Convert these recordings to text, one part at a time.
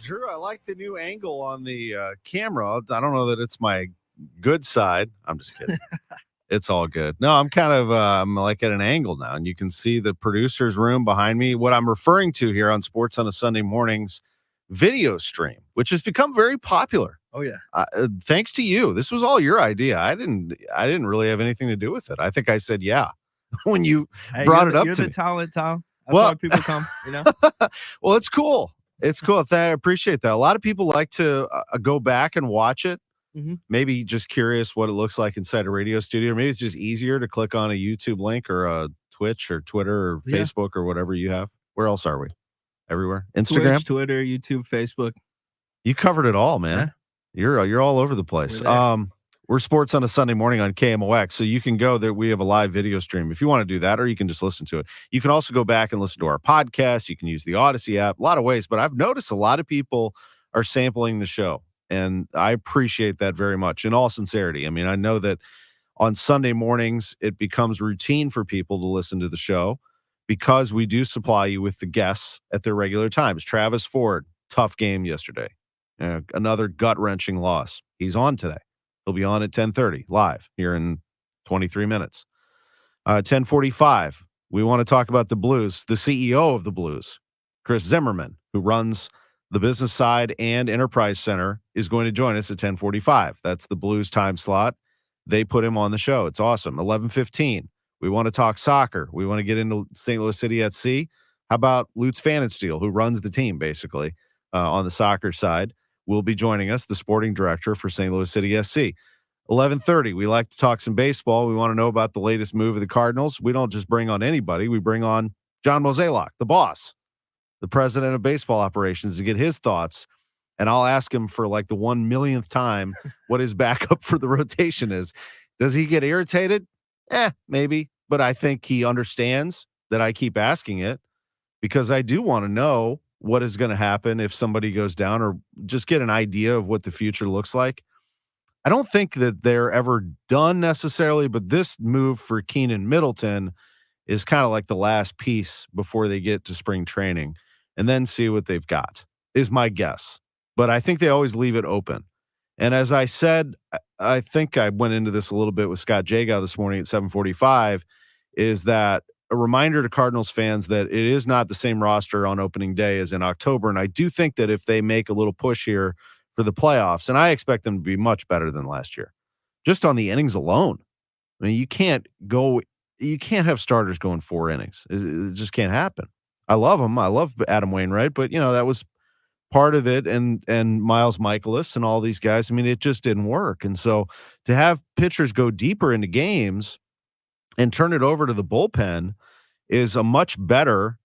Drew, I like the new angle on the camera. I don't know that it's my good side. I'm just kidding. It's all good. No, I'm kind of I'm like at an angle now, and you can see the producer's room behind me. What I'm referring to here on Sports on a Sunday Morning's video stream, which has become very popular. Oh yeah. Thanks to you. This was all your idea. I didn't really have anything to do with it. I think I said yeah when you brought it up You're to the me. talent, Tom. That's why people come, Well, it's cool. It's cool. I appreciate that. A lot of people like to go back and watch it. Mm-hmm. Maybe just curious what it looks like inside a radio studio. Maybe it's just easier to click on a YouTube link or a Twitch or Twitter or Facebook or whatever you have. Where else are we? Everywhere. Instagram, Twitch, Twitter, YouTube, Facebook. You covered it all, man. Yeah. You're all over the place. We're Sports on a Sunday Morning on KMOX, so you can go there. We have a live video stream if you want to do that, or you can just listen to it. You can also go back and listen to our podcast. You can use the Odyssey app, a lot of ways, but I've noticed a lot of people are sampling the show, and I appreciate that very much in all sincerity. I mean, I know that on Sunday mornings, it becomes routine for people to listen to the show because we do supply you with the guests at their regular times. Travis Ford, tough game yesterday. Another gut-wrenching loss. He's on today. He'll be on at 10:30 live here in 23 minutes. 10:45, we want to talk about the Blues. The CEO of the Blues, Chris Zimmerman, who runs the business side and Enterprise Center, is going to join us at 10:45. That's the Blues time slot. They put him on the show. It's awesome. 11:15, we want to talk soccer. We want to get into St. Louis City SC. How about Lutz Pfannenstiel, who runs the team basically on the soccer side? Will be joining us, the sporting director for St. Louis City SC. 11:30, we like to talk some baseball. We want to know about the latest move of the Cardinals. We don't just bring on anybody. We bring on John Mozeliak, the boss, the president of baseball operations, to get his thoughts. And I'll ask him for like the 1 millionth time what his backup for the rotation is. Does he get irritated? Maybe. But I think he understands that I keep asking it because I do want to know what is going to happen if somebody goes down, or just get an idea of what the future looks like. I don't think that they're ever done necessarily, but this move for Keenan Middleton is kind of like the last piece before they get to spring training and then see what they've got, is my guess. But I think they always leave it open. And as I said, I think I went into this a little bit with Scott Jagow this morning at 7:45, is that a reminder to Cardinals fans that it is not the same roster on opening day as in October. And I do think that if they make a little push here for the playoffs, and I expect them to be much better than last year, just on the innings alone. I mean, you can't have starters going 4 innings. It just can't happen. I love them. I love Adam Wainwright, but that was part of it. And Miles Michaelis and all these guys, I mean, it just didn't work. And so to have pitchers go deeper into games and turn it over to the bullpen is a much better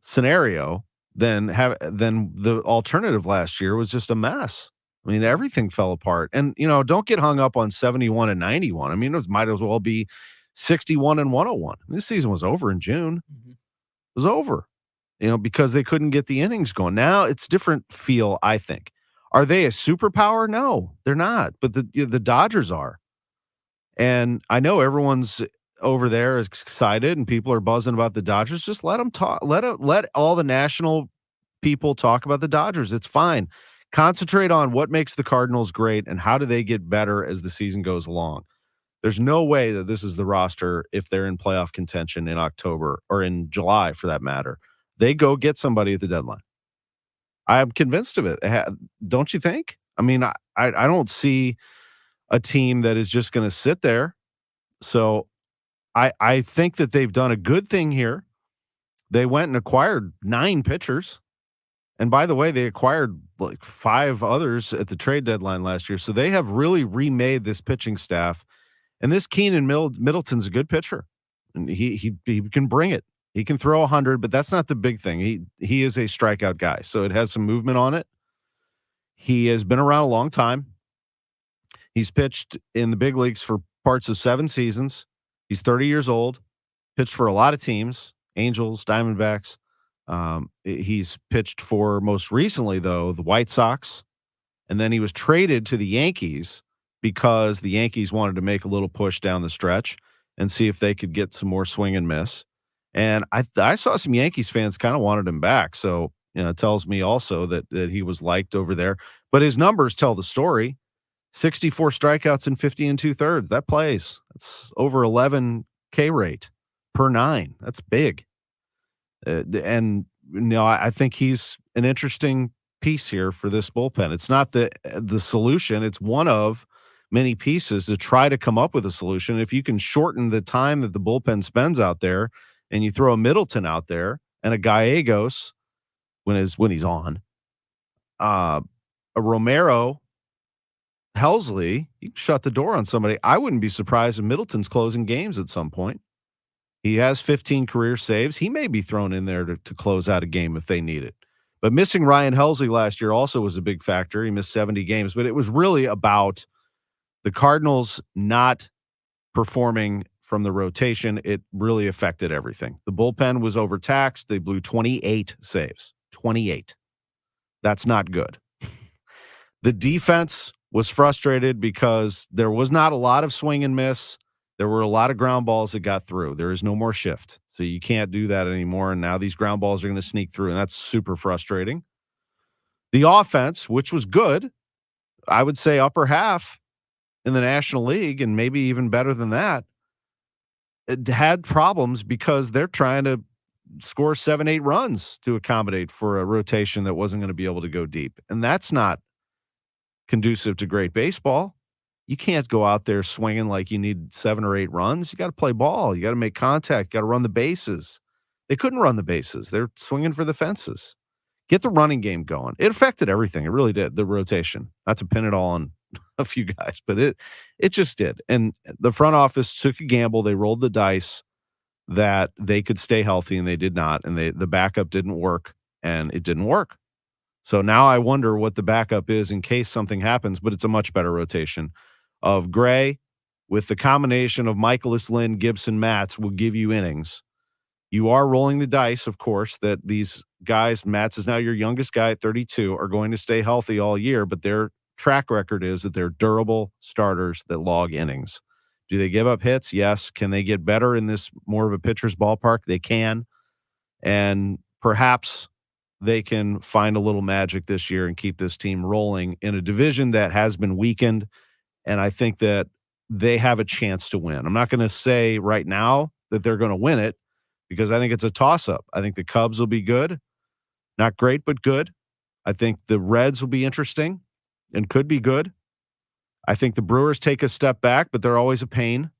scenario than the alternative last year was just a mess. I mean, everything fell apart. And, don't get hung up on 71 and 91. I mean, it might as well be 61 and 101. This season was over in June. Mm-hmm. It was over, because they couldn't get the innings going. Now it's different feel, I think. Are they a superpower? No, they're not. But the Dodgers are. And I know everyone's over there is excited and people are buzzing about the Dodgers. Just let them talk. Let all the national people talk about the Dodgers. It's fine. Concentrate on what makes the Cardinals great and how do they get better as the season goes along. There's no way that this is the roster if they're in playoff contention in October or in July for that matter. They go get somebody at the deadline. I'm convinced of it. Don't you think? I mean, I don't see a team that is just going to sit there. So I think that they've done a good thing here. They went and acquired 9 pitchers. And by the way, they acquired like 5 others at the trade deadline last year. So they have really remade this pitching staff. And this Keenan Middleton's a good pitcher. And he can bring it. He can throw 100, but that's not the big thing. He is a strikeout guy. So it has some movement on it. He has been around a long time. He's pitched in the big leagues for parts of 7 seasons. He's 30 years old, pitched for a lot of teams, Angels, Diamondbacks. He's pitched for, most recently, though, the White Sox. And then he was traded to the Yankees because the Yankees wanted to make a little push down the stretch and see if they could get some more swing and miss. And I saw some Yankees fans kind of wanted him back. So It tells me also that he was liked over there. But his numbers tell the story. 64 strikeouts and 50 and 2/3. That plays. That's over 11 K rate per 9. That's big. And I think he's an interesting piece here for this bullpen. It's not the solution. It's one of many pieces to try to come up with a solution. If you can shorten the time that the bullpen spends out there, and you throw a Middleton out there and a Gallegos when he's on, a Romero, Helsley, you can shut the door on somebody. I wouldn't be surprised if Middleton's closing games at some point. He has 15 career saves. He may be thrown in there to close out a game if they need it. But missing Ryan Helsley last year also was a big factor. He missed 70 games, but it was really about the Cardinals not performing from the rotation. It really affected everything. The bullpen was overtaxed. They blew 28 saves. 28. That's not good. The defense was frustrated because there was not a lot of swing and miss. There were a lot of ground balls that got through. There is no more shift. So you can't do that anymore. And now these ground balls are going to sneak through, and that's super frustrating. The offense, which was good, I would say upper half in the National League, and maybe even better than that, it had problems because they're trying to score 7-8 runs to accommodate for a rotation that wasn't going to be able to go deep. And that's not conducive to great baseball. You can't go out there swinging like you need 7 or 8 runs. You got to play ball. You got to make contact. You got to run the bases. They couldn't run the bases. They're swinging for the fences. Get the running game going. It affected everything. It really did, the rotation. Not to pin it all on a few guys, but it just did. And the front office took a gamble. They rolled the dice that they could stay healthy, and they did not. And the backup didn't work, and it didn't work. So now I wonder what the backup is in case something happens, but it's a much better rotation of Gray with the combination of Michaelis, Lynn, Gibson, Matz will give you innings. You are rolling the dice, of course, that these guys, Matz is now your youngest guy at 32, are going to stay healthy all year, but their track record is that they're durable starters that log innings. Do they give up hits? Yes. Can they get better in this more of a pitcher's ballpark? They can. And perhaps they can find a little magic this year and keep this team rolling in a division that has been weakened. And I think that they have a chance to win. I'm not going to say right now that they're going to win it because I think it's a toss-up. I think the Cubs will be good. Not great, but good. I think the Reds will be interesting and could be good. I think the Brewers take a step back, but they're always a pain.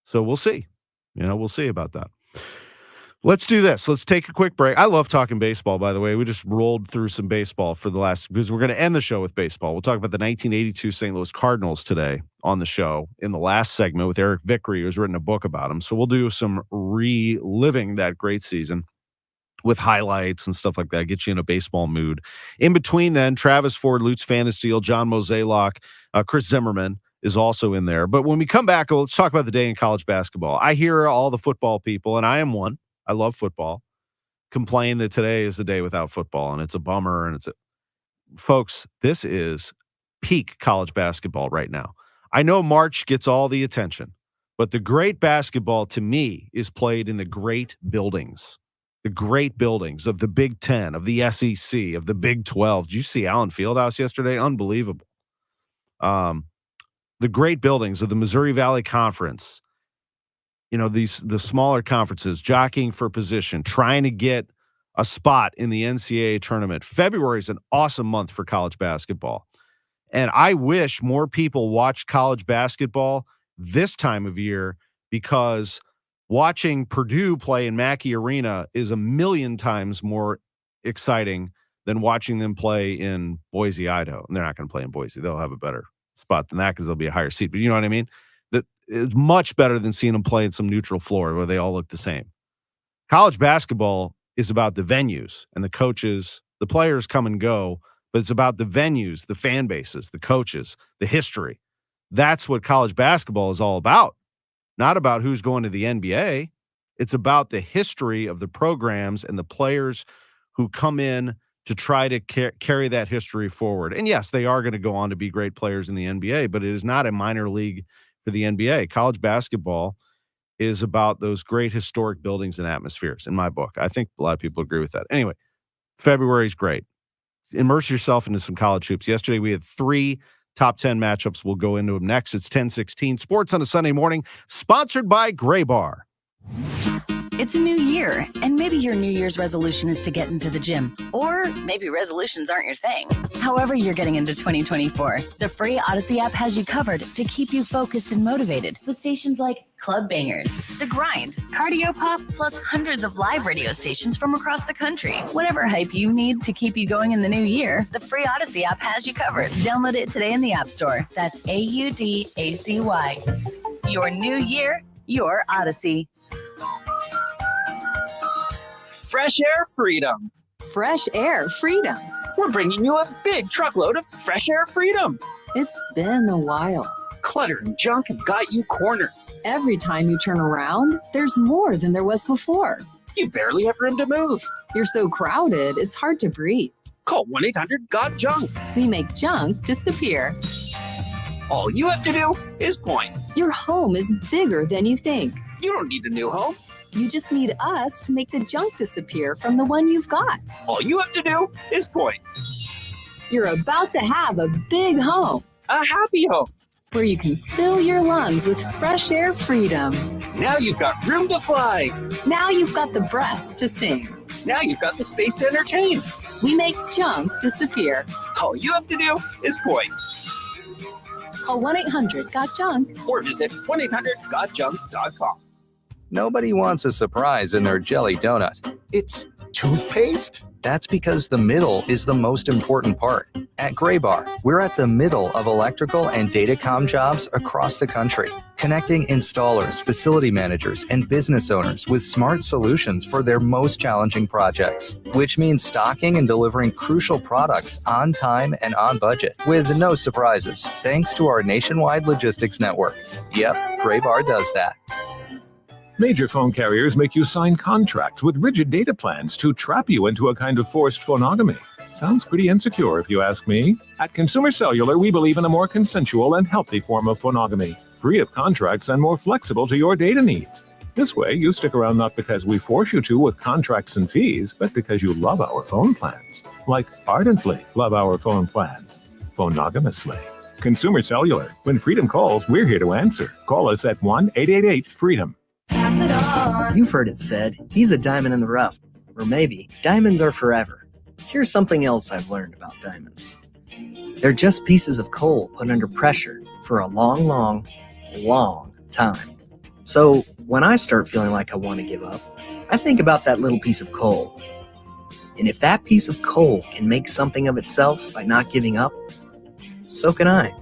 So we'll see. We'll see about that. Let's do this. Let's take a quick break. I love talking baseball, by the way. We just rolled through some baseball because we're going to end the show with baseball. We'll talk about the 1982 St. Louis Cardinals today on the show in the last segment with Eric Vickery, who's written a book about them. So we'll do some reliving that great season with highlights and stuff like that, get you in a baseball mood. In between then, Travis Ford, Lutz Pfannenstiel, John Mozeliak, Chris Zimmerman is also in there. But when we come back, let's talk about the day in college basketball. I hear all the football people, and I am one. I love football. Complain that today is the day without football, and it's a bummer. And folks, this is peak college basketball right now. I know March gets all the attention, but the great basketball to me is played in the great buildings of the Big Ten, of the SEC, of the Big 12. Did you see Allen Fieldhouse yesterday? Unbelievable. The great buildings of the Missouri Valley Conference. The smaller conferences jockeying for position, trying to get a spot in the NCAA tournament. February is an awesome month for college basketball. And I wish more people watched college basketball this time of year because watching Purdue play in Mackey Arena is a million times more exciting than watching them play in Boise, Idaho. And they're not going to play in Boise. They'll have a better spot than that because they'll be a higher seed. But you know what I mean? It's much better than seeing them play in some neutral floor where they all look the same. College basketball is about the venues and the coaches. The players come and go, but it's about the venues, the fan bases, the coaches, the history. That's what college basketball is all about. Not about who's going to the NBA. It's about the history of the programs and the players who come in to try to carry that history forward. And yes, they are going to go on to be great players in the NBA, but it is not a minor league for the NBA. College basketball is about those great historic buildings and atmospheres in my book. I think a lot of people agree with that. Anyway, February is great. Immerse yourself into some college hoops. Yesterday, we had 3 top 10 matchups. We'll go into them next. It's 10:16 Sports on a Sunday morning, sponsored by Gray Bar. It's a new year, and maybe your New Year's resolution is to get into the gym. Or maybe resolutions aren't your thing. However you're getting into 2024, the free Odyssey app has you covered to keep you focused and motivated with stations like Club Bangers, The Grind, Cardio Pop, plus hundreds of live radio stations from across the country. Whatever hype you need to keep you going in the new year, the free Odyssey app has you covered. Download it today in the App Store. That's AUDACY. Your new year, your Odyssey. Fresh air freedom. Fresh air freedom. We're bringing you a big truckload of fresh air freedom. It's been a while. Clutter and junk have got you cornered. Every time you turn around, there's more than there was before. You barely have room to move. You're so crowded, it's hard to breathe. Call 1-800-GOT-JUNK. We make junk disappear. All you have to do is point. Your home is bigger than you think. You don't need a new home. You just need us to make the junk disappear from the one you've got. All you have to do is point. You're about to have a big home. A happy home. Where you can fill your lungs with fresh air freedom. Now you've got room to fly. Now you've got the breath to sing. Now you've got the space to entertain. We make junk disappear. All you have to do is point. Call 1-800-GOT-JUNK. Or visit 1-800-GOTJUNK.com. Nobody wants a surprise in their jelly donut. It's toothpaste? That's because the middle is the most important part. At Gray Bar, we're at the middle of electrical and datacom jobs across the country, connecting installers, facility managers, and business owners with smart solutions for their most challenging projects, which means stocking and delivering crucial products on time and on budget with no surprises, thanks to our nationwide logistics network. Yep, Gray Bar does that. Major phone carriers make you sign contracts with rigid data plans to trap you into a kind of forced phonogamy. Sounds pretty insecure if you ask me. At Consumer Cellular, we believe in a more consensual and healthy form of phonogamy, free of contracts and more flexible to your data needs. This way, you stick around not because we force you to with contracts and fees, but because you love our phone plans. Like ardently love our phone plans. Phonogamously. Consumer Cellular. When freedom calls, we're here to answer. Call us at 1-888-FREEDOM. You've heard it said, he's a diamond in the rough. Or maybe, diamonds are forever. Here's something else I've learned about diamonds. They're just pieces of coal put under pressure for a long, long, long time. So when I start feeling like I want to give up, I think about that little piece of coal. And if that piece of coal can make something of itself by not giving up, so can I.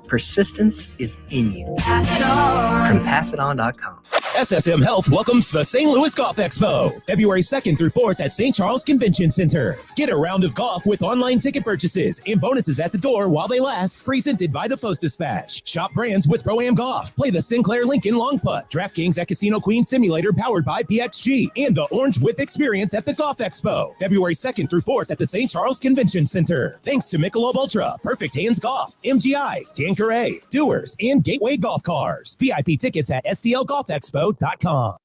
Persistence is in you. Pass it on. From PassItOn.com. SSM Health welcomes the St. Louis Golf Expo, February 2nd through 4th at St. Charles Convention Center. Get a round of golf with online ticket purchases and bonuses at the door while they last, presented by the Post-Dispatch. Shop brands with Pro-Am Golf. Play the Sinclair Lincoln Long Putt, DraftKings at Casino Queen Simulator powered by PXG, and the Orange Whip Experience at the Golf Expo, February 2nd through 4th at the St. Charles Convention Center. Thanks to Michelob Ultra, Perfect Hands Golf, MGI, Tanqueray, Doers, and Gateway Golf Cars. VIP tickets at STLGolfExpo.com.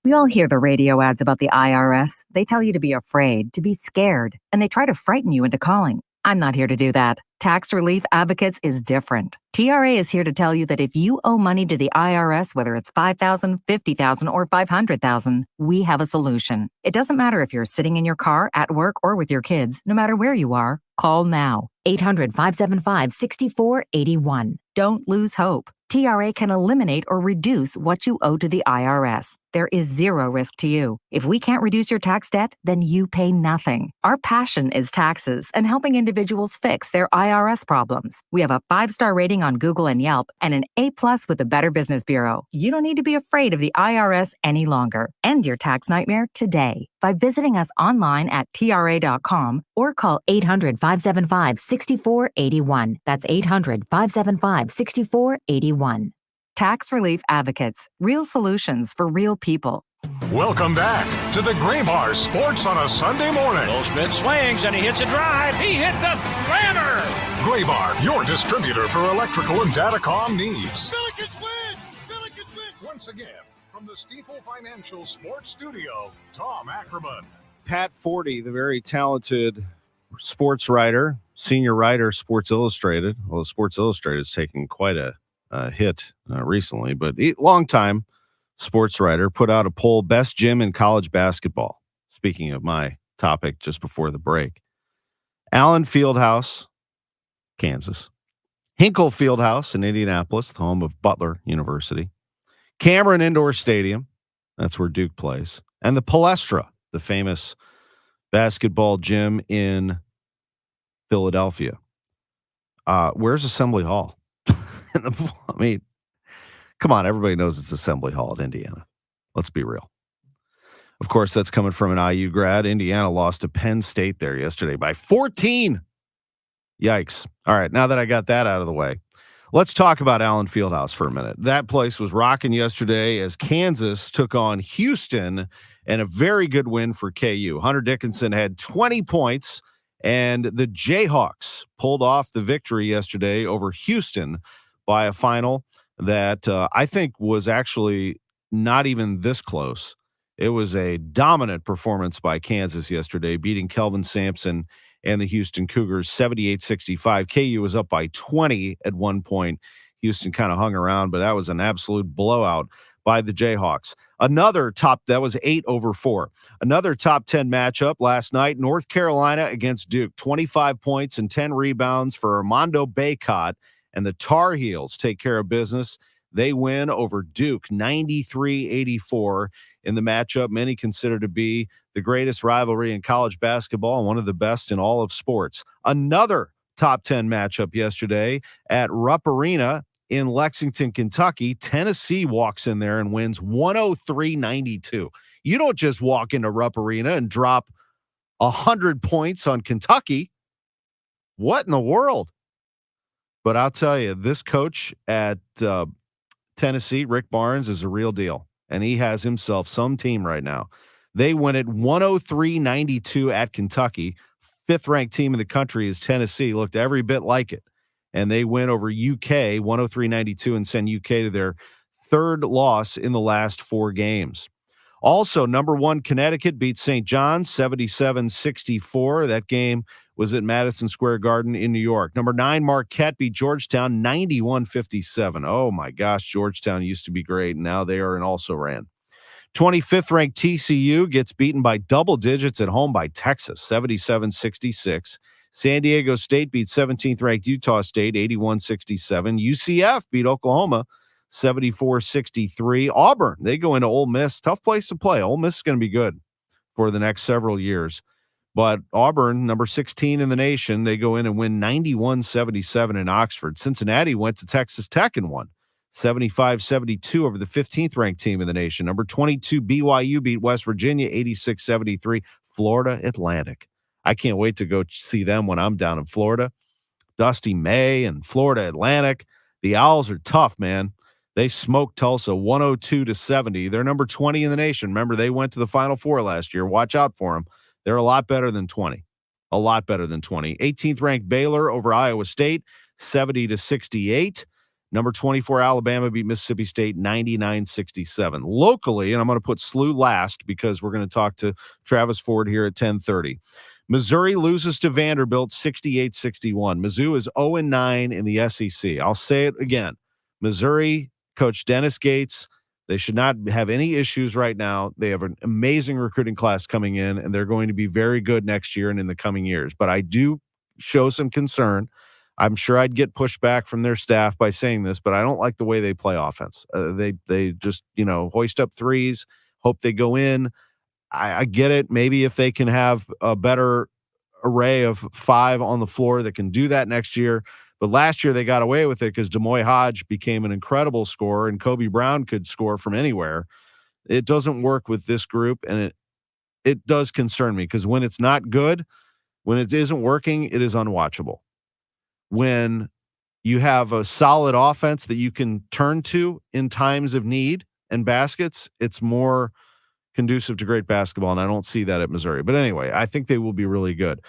We all hear the radio ads about the IRS. They tell you to be afraid, to be scared, and they try to frighten you into calling. I'm not here to do that. Tax Relief Advocates is different. TRA is here to tell you that if you owe money to the IRS, whether it's $5,000, $50,000, or $500,000, we have a solution. It doesn't matter if you're sitting in your car, at work, or with your kids. No matter where you are, call now. 800-575-6481. Don't lose hope. TRA can eliminate or reduce what you owe to the IRS. There is zero risk to you. If we can't reduce your tax debt, then you pay nothing. Our passion is taxes and helping individuals fix their IRS problems. We have a 5-star rating on Google and Yelp and an A+ with the Better Business Bureau. You don't need to be afraid of the IRS any longer. End your tax nightmare today by visiting us online at TRA.com or call 800-575-6481. That's 800-575-6481. Tax Relief Advocates. Real solutions for real people. Welcome back to the Gray Bar Sports on a Sunday morning. Goldschmidt swings and he hits a drive. He hits a slammer. Gray Bar, your distributor for electrical and datacom needs. Billikens win! Billikens win! Once again, from the Stifel Financial Sports Studio, Tom Ackerman. Pat Forty, the very talented sports writer, senior writer, Sports Illustrated. Well, Sports Illustrated is taking quite a hit recently, but long time sports writer put out a poll: best gym in college basketball. Speaking of my topic just before the break, Allen Fieldhouse, Kansas; Hinkle Fieldhouse in Indianapolis, the home of Butler University; Cameron Indoor Stadium, that's where Duke plays; and the Palestra, the famous basketball gym in Philadelphia. Where's Assembly Hall? I mean, come on, everybody knows it's Assembly Hall at Indiana. Let's be real. Of course, that's coming from an IU grad. Indiana lost to Penn State there yesterday by 14. Yikes. All right, now that I got that out of the way, let's talk about Allen Fieldhouse for a minute. That place was rocking yesterday as Kansas took on Houston, and a very good win for KU. Hunter Dickinson had 20 points, and the Jayhawks pulled off the victory yesterday over Houston by a final that I think was actually not even this close. It was a dominant performance by Kansas yesterday, beating Kelvin Sampson and the Houston Cougars 78-65. KU was up by 20 at one point. Houston kind of hung around, but that was an absolute blowout by the Jayhawks. That was 8-4. Another top 10 matchup last night, North Carolina against Duke. 25 points and 10 rebounds for Armando Bacot, and the Tar Heels take care of business. They win over Duke 93-84 in the matchup many consider to be the greatest rivalry in college basketball and one of the best in all of sports. Another top 10 matchup yesterday at Rupp Arena in Lexington, Kentucky. Tennessee walks in there and wins 103-92. You don't just walk into Rupp Arena and drop 100 points on Kentucky. What in the world? But I'll tell you, this coach at Tennessee, Rick Barnes, is a real deal, and he has himself some team right now. They win it 103-92 at Kentucky. Fifth-ranked team in the country is Tennessee. Looked every bit like it. And they win over UK 103-92 and send UK to their third loss in the last 4 games. Also, number 1 Connecticut beats St. John's 77-64. That game was at Madison Square Garden in New York. Number 9 Marquette beat Georgetown 91-57. Oh my gosh, Georgetown used to be great, and now they are an also-ran. 25th ranked TCU gets beaten by double digits at home by Texas 77-66. San Diego State beats 17th ranked Utah State 81-67. UCF beat Oklahoma 74-63. Auburn, they go into Ole Miss. Tough place to play. Ole Miss is going to be good for the next several years. But Auburn, number 16 in the nation, they go in and win 91-77 in Oxford. Cincinnati went to Texas Tech and won 75-72 over the 15th ranked team in the nation. Number 22 BYU beat West Virginia 86-73. Florida Atlantic. I can't wait to go see them when I'm down in Florida. Dusty May and Florida Atlantic. The Owls are tough, man. They smoked Tulsa 102-70. They're number 20 in the nation. Remember, they went to the Final Four last year. Watch out for them. They're a lot better than 20. A lot better than 20. 18th ranked Baylor over Iowa State 70-68. Number 24 Alabama beat Mississippi State 99-67. Locally, and I'm going to put SLU last because we're going to talk to Travis Ford here at 10:30. Missouri loses to Vanderbilt 68-61. Mizzou is 0-9 in the SEC. I'll say it again. Missouri, Coach Dennis Gates, they should not have any issues right now. They have an amazing recruiting class coming in, and they're going to be very good next year and in the coming years. But I do show some concern. I'm sure I'd get pushback from their staff by saying this, but I don't like the way they play offense. They just, hoist up threes, hope they go in. I get it. Maybe if they can have a better array of 5 on the floor that can do that next year. But last year they got away with it because Demoy Hodge became an incredible scorer and Kobe Brown could score from anywhere. It doesn't work with this group, and it does concern me because when it's not good, when it isn't working, it is unwatchable. When you have a solid offense that you can turn to in times of need and baskets, it's more conducive to great basketball, and I don't see that at Missouri. But anyway, I think they will be really good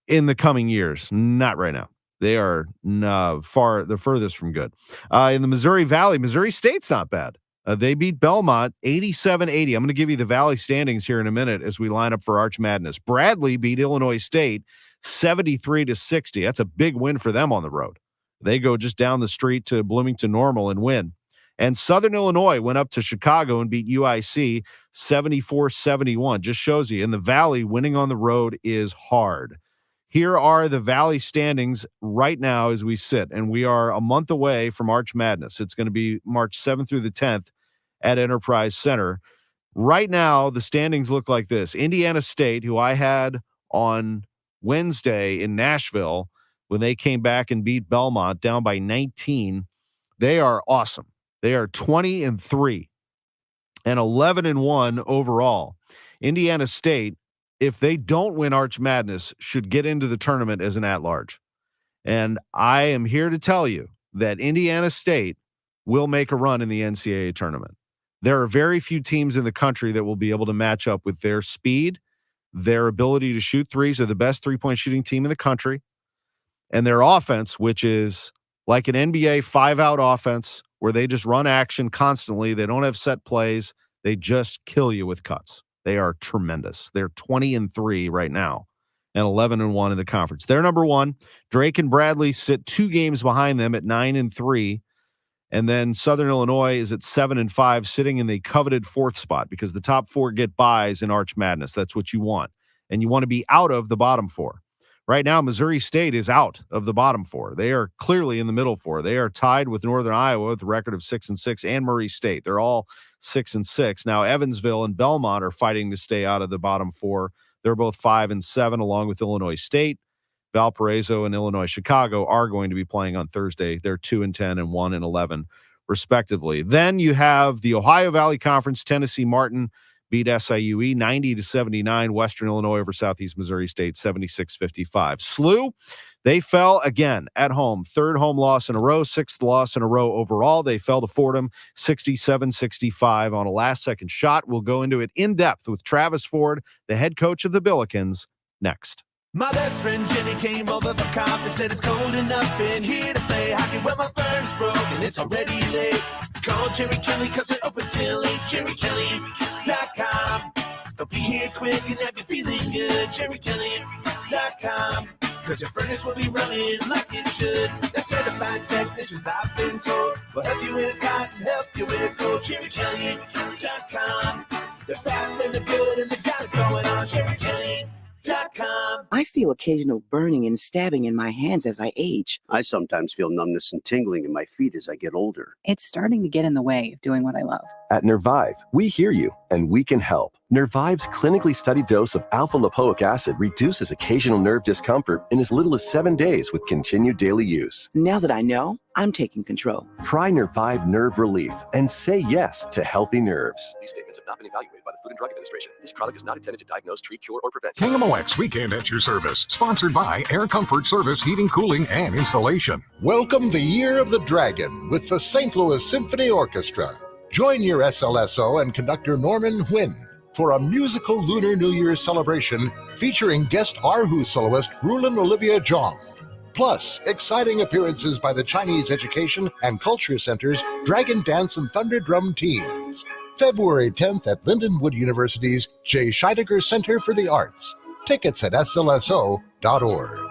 in the coming years. Not right now. They are the furthest from good. In the Missouri Valley, Missouri State's not bad. They beat Belmont 87-80. I'm going to give you the Valley standings here in a minute as we line up for Arch Madness. Bradley beat Illinois State 73-60. That's a big win for them on the road. They go just down the street to Bloomington Normal and win. And Southern Illinois went up to Chicago and beat UIC 74-71. Just shows you in the Valley, winning on the road is hard. Here are the Valley standings right now as we sit, and we are a month away from Arch Madness. It's going to be March 7th through the 10th at Enterprise Center. Right now, the standings look like this. Indiana State, who I had on Wednesday in Nashville when they came back and beat Belmont down by 19, they are awesome. They are 20-3 and 11-1 overall. Indiana State, if they don't win Arch Madness, should get into the tournament as an at-large. And I am here to tell you that Indiana State will make a run in the NCAA tournament. There are very few teams in the country that will be able to match up with their speed, their ability to shoot threes. They're the best three-point shooting team in the country. And their offense, which is like an NBA five-out offense where they just run action constantly. They don't have set plays. They just kill you with cuts. They are tremendous. They're 20-3 right now and 11-1 in the conference. They're number one. Drake and Bradley sit 2 games behind them at 9-3. And then Southern Illinois is at 7-5, sitting in the coveted 4th spot because the top 4 get buys in Arch Madness. That's what you want. And you want to be out of the bottom 4. Right now, Missouri State is out of the bottom 4. They are clearly in the middle 4. They are tied with Northern Iowa with a record of 6-6 and Murray State. They're all 6-6. Now, Evansville and Belmont are fighting to stay out of the bottom 4. They're both 5-7, along with Illinois State. Valparaiso and Illinois Chicago are going to be playing on Thursday. They're 2-10 and 1-11, respectively. Then you have the Ohio Valley Conference. Tennessee Martin beat SIUE 90-79. Western Illinois over Southeast Missouri State 76-55. SLU, they fell again at home. 3rd home loss in a row, 6th loss in a row overall. They fell to Fordham 67-65 on a last-second shot. We'll go into it in depth with Travis Ford, the head coach of the Billikens, next. My best friend Jimmy came over for coffee, said it's cold enough in here to play hockey. Well, my furnace broke and it's already late. Call Jerry Kelly cause we're open till 8. JerryKelly.com. They'll be here quick and have you feeling good. JerryKelly.com. Cause your furnace will be running like it should. They're certified technicians, I've been told. Will help you when it's hot and help you when it's cold. JerryKelly.com. They're fast and they're good and they got it going on. JerryKelly.com. I feel occasional burning and stabbing in my hands as I age. I sometimes feel numbness and tingling in my feet as I get older. It's starting to get in the way of doing what I love. At Nervive, we hear you and we can help. Nervive's clinically studied dose of alpha-lipoic acid reduces occasional nerve discomfort in as little as 7 days with continued daily use. Now that I know, I'm taking control. Try Nervive Nerve Relief and say yes to healthy nerves. These statements have not been evaluated by the Food and Drug Administration. This product is not intended to diagnose, treat, cure, or prevent. KMOX Weekend at your service. Sponsored by Air Comfort Service Heating, Cooling, and Installation. Welcome the Year of the Dragon with the St. Louis Symphony Orchestra. Join your SLSO and conductor Norman Huynh for a musical Lunar New Year celebration featuring guest Erhu soloist Rulin Olivia Zhang. Plus, exciting appearances by the Chinese Education and Culture Center's Dragon Dance and Thunder Drum teams. February 10th at Lindenwood University's J. Scheidegger Center for the Arts. Tickets at slso.org.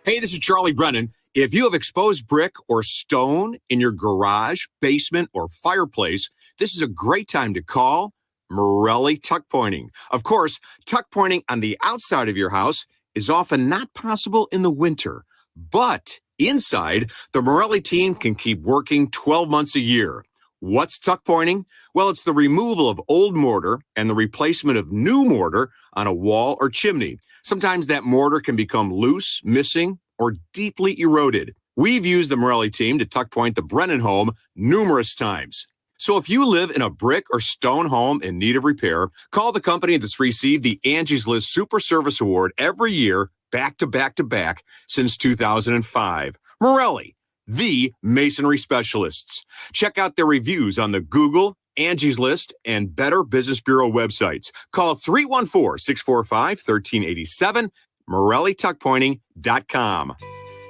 Hey, this is Charlie Brennan. If you have exposed brick or stone in your garage, basement, or fireplace, this is a great time to call Morelli Tuck Pointing. Of course, tuck pointing on the outside of your house is often not possible in the winter, but inside, the Morelli team can keep working 12 months a year. What's tuck pointing? Well, it's the removal of old mortar and the replacement of new mortar on a wall or chimney. Sometimes that mortar can become loose, missing, or deeply eroded. We've used the Morelli team to tuck point the Brennan home numerous times. So if you live in a brick or stone home in need of repair, call the company that's received the Angie's List Super Service Award every year, back to back to back, since 2005. Morelli, the masonry specialists. Check out their reviews on the Google, Angie's List, and Better Business Bureau websites. Call 314-645-1387, MorelliTuckPointing.com.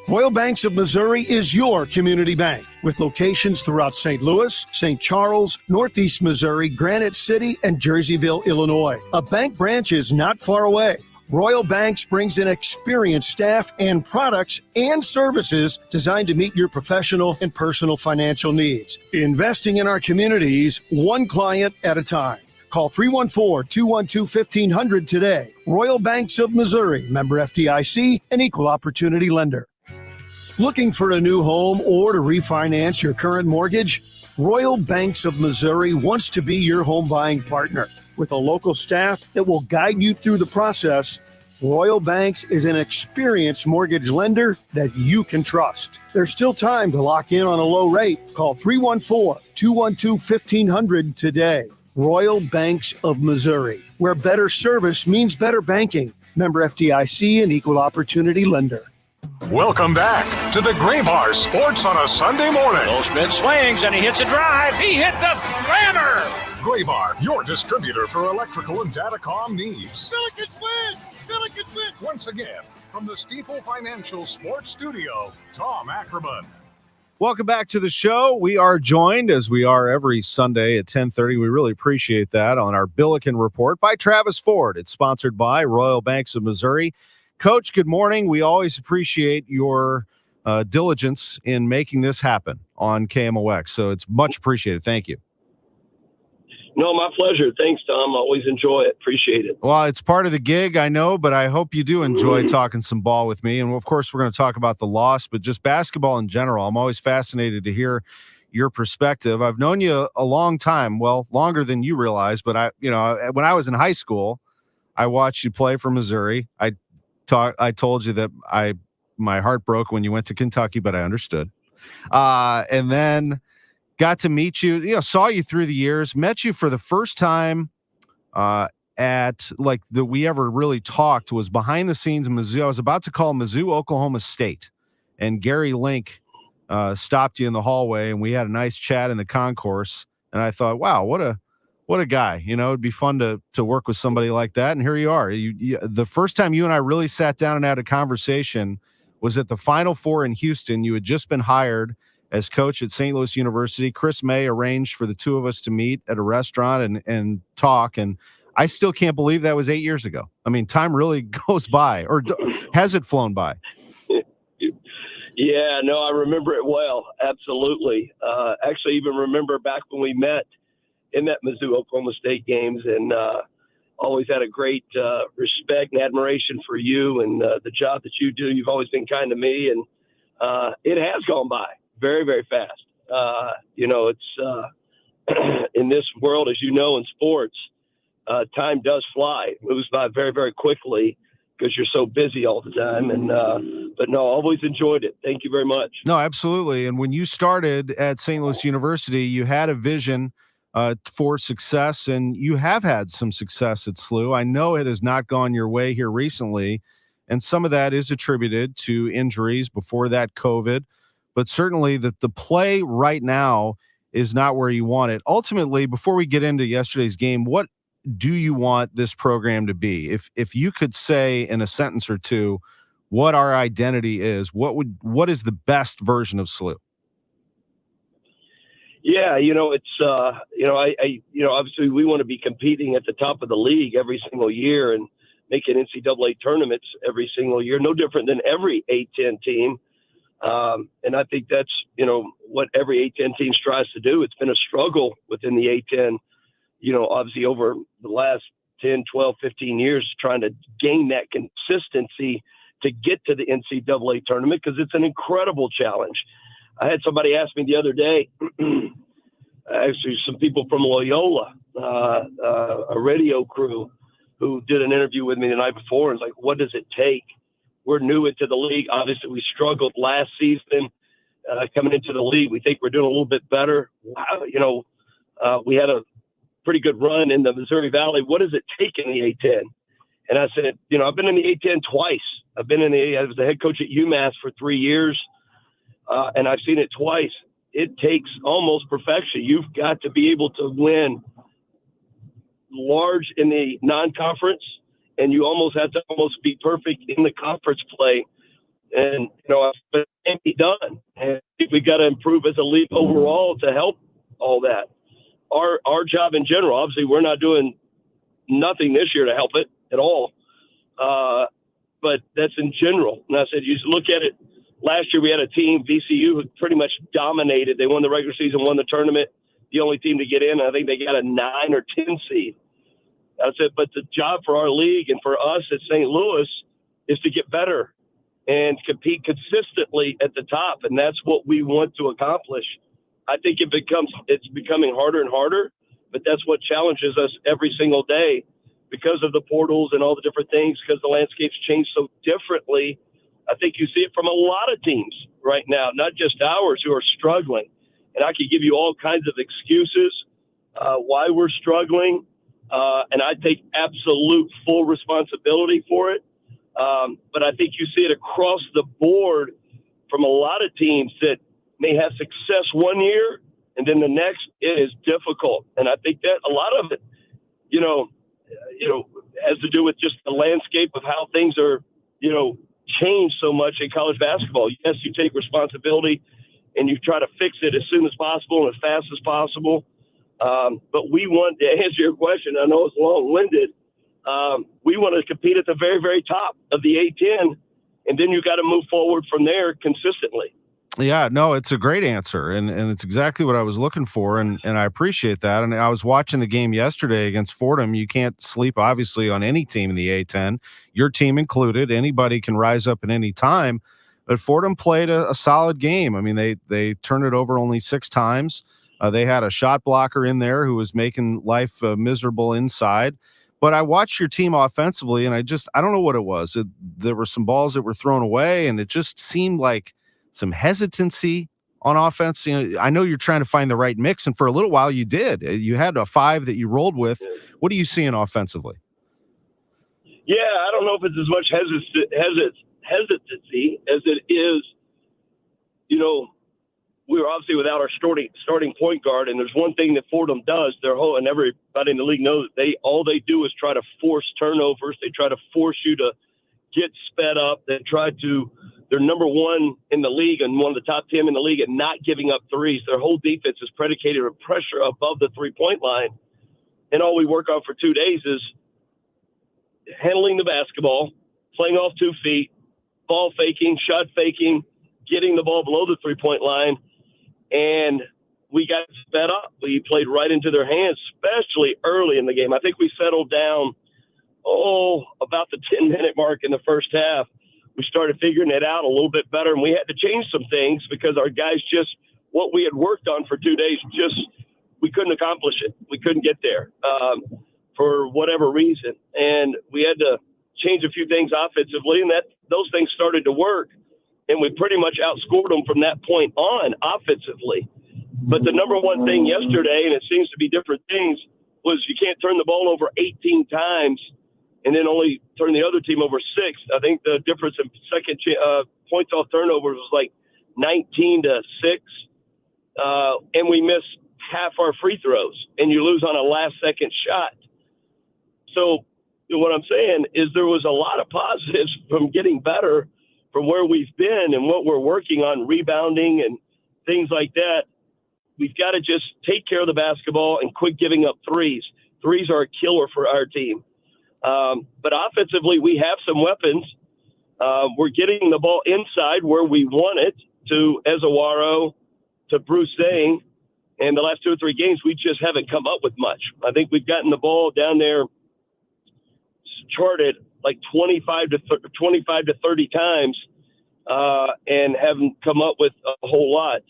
Royal Banks of Missouri is your community bank with locations throughout St. Louis, St. Charles, Northeast Missouri, Granite City, and Jerseyville, Illinois. A bank branch is not far away. Royal Banks brings in experienced staff and products and services designed to meet your professional and personal financial needs. Investing in our communities, one client at a time. Call 314-212-1500 today. Royal Banks of Missouri, member FDIC, an equal opportunity lender. Looking for a new home or to refinance your current mortgage? Royal Banks of Missouri wants to be your home buying partner. With a local staff that will guide you through the process, Royal Banks is an experienced mortgage lender that you can trust. There's still time to lock in on a low rate. Call 314-212-1500 today. Royal Banks of Missouri, where better service means better banking. Member FDIC, an equal opportunity lender. Welcome back to the Gray Bar Sports on a Sunday morning. Goldschmidt swings and he hits a drive. He hits a slammer. Gray Bar, your distributor for electrical and datacom needs. Billikens win! Billikens win! Once again, from the Stifel Financial Sports Studio, Tom Ackerman. Welcome back to the show. We are joined, as we are every Sunday at 10:30. We really appreciate that, on our Billiken Report by Travis Ford. It's sponsored by Royal Banks of Missouri. Coach, good morning. We always appreciate your diligence in making this happen on KMOX, so it's much appreciated. Thank you. No, my pleasure. Thanks, Tom. Always enjoy it. Appreciate it. Well, it's part of the gig, I know, but I hope you do enjoy talking some ball with me. And, of course, we're going to talk about the loss, but just basketball in general. I'm always fascinated to hear your perspective. I've known you a long time, well, longer than you realize, but when I was in high school, I watched you play for Missouri. I told you that my heart broke when you went to Kentucky, but I understood. And then got to meet you, saw you through the years, met you for the first time we ever really talked was behind the scenes in Mizzou. I was about to call Mizzou, Oklahoma State, and Gary Link stopped you in the hallway, and we had a nice chat in the concourse. And I thought, wow, what a guy. It'd be fun to work with somebody like that. And here you are. The first time you and I really sat down and had a conversation was at the Final Four in Houston. You had just been hired as coach at St. Louis University. Chris May arranged for the two of us to meet at a restaurant and talk. And I still can't believe that was 8 years ago. I mean, time really goes by, or has it flown by? Yeah, no, I remember it well. Absolutely. Actually, even remember back when we met in that Mizzou Oklahoma State games, and always had a great respect and admiration for you and the job that you do. You've always been kind to me, and it has gone by very, very fast. It's in this world, as you know, in sports, time does fly. It moves by very, very quickly because you're so busy all the time. And but no, always enjoyed it. Thank you very much. No, absolutely. And when you started at St. Louis University, you had a vision for success, and you have had some success at SLU. I know it has not gone your way here recently, and some of that is attributed to injuries, before that COVID, but certainly the play right now is not where you want it. Ultimately, before we get into yesterday's game, what do you want this program to be? If you could say in a sentence or two what our identity is, what is the best version of SLU? Yeah, it's obviously we want to be competing at the top of the league every single year and making NCAA tournaments every single year, no different than every A-10 team. And I think that's, what every A-10 team strives to do. It's been a struggle within the A-10, obviously over the last 10, 12, 15 years, trying to gain that consistency to get to the NCAA tournament, because it's an incredible challenge. I had somebody ask me the other day, actually some people from Loyola, a radio crew who did an interview with me the night before, and was like, what does it take? We're new into the league. Obviously, we struggled last season coming into the league. We think we're doing a little bit better. We had a pretty good run in the Missouri Valley. What does it take in the A-10? And I said, I've been in the A-10 twice. I was the head coach at UMass for 3 years. And I've seen it twice. It takes almost perfection. You've got to be able to win large in the non-conference, and you almost have to be perfect in the conference play And, it can't be done. And we got to improve as a league overall to help all that. Our job in general, obviously, we're not doing nothing this year to help it at all. But that's in general. And I said, you look at it. Last year we had a team, VCU, who pretty much dominated. They won the regular season, won the tournament, the only team to get in. I think they got a 9 or 10 seed. I said, but the job for our league and for us at St. Louis is to get better and compete consistently at the top. And that's what we want to accomplish. I think it's becoming harder and harder, but that's what challenges us every single day because of the portals and all the different things, because the landscape's changed so differently. I think you see it from a lot of teams right now, not just ours, who are struggling. And I could give you all kinds of excuses why we're struggling, and I take absolute full responsibility for it. But I think you see it across the board from a lot of teams that may have success one year, and then the next it is difficult. And I think that a lot of it, has to do with just the landscape of how things are, changed so much in college basketball. Yes, you take responsibility and you try to fix it as soon as possible and as fast as possible. But we want to answer your question. I know it's long-winded. We want to compete at the very, very top of the A10, and then you got to move forward from there consistently. Yeah, no, it's a great answer, and it's exactly what I was looking for, and I appreciate that. And I was watching the game yesterday against Fordham. You can't sleep, obviously, on any team in the A10, your team included. Anybody can rise up at any time, but Fordham played a solid game. I mean, they turned it over only 6 times. They had a shot blocker in there who was making life miserable inside. But I watched your team offensively, and I don't know what it was. There were some balls that were thrown away, and it just seemed like some hesitancy on offense. I know you're trying to find the right mix, and for a little while you did. You had a 5 that you rolled with. What are you seeing offensively? Yeah, I don't know if it's as much hesitancy as it is, we were obviously without our starting point guard, and there's one thing that Fordham does, and everybody in the league knows, all they do is try to force turnovers. They try to force you to get sped up. They're number 1 in the league and one of the top 10 in the league at not giving up threes. Their whole defense is predicated on pressure above the 3-point line. And all we work on for 2 days is handling the basketball, playing off 2 feet, ball faking, shot faking, getting the ball below the 3-point line. And we got sped up. We played right into their hands, especially early in the game. I think we settled down, about the 10-minute mark in the first half. We started figuring it out a little bit better, and we had to change some things because our guys what we had worked on for 2 days, we couldn't accomplish it. We couldn't get there for whatever reason. And we had to change a few things offensively, and those things started to work. And we pretty much outscored them from that point on offensively. But the number one thing yesterday, and it seems to be different things, was you can't turn the ball over 18 times and then only turn the other team over 6. I think the difference in second points off turnovers was like 19 to 6. And we missed half our free throws, and you lose on a last-second shot. So what I'm saying is there was a lot of positives from getting better from where we've been and what we're working on, rebounding and things like that. We've got to just take care of the basketball and quit giving up threes. Threes are a killer for our team. But offensively, we have some weapons. We're getting the ball inside where we want it, to Ezawaro, to Bruce Zane. And the last 2 or 3 games, we just haven't come up with much. I think we've gotten the ball down there charted like 25 to 30 times and haven't come up with a whole lot.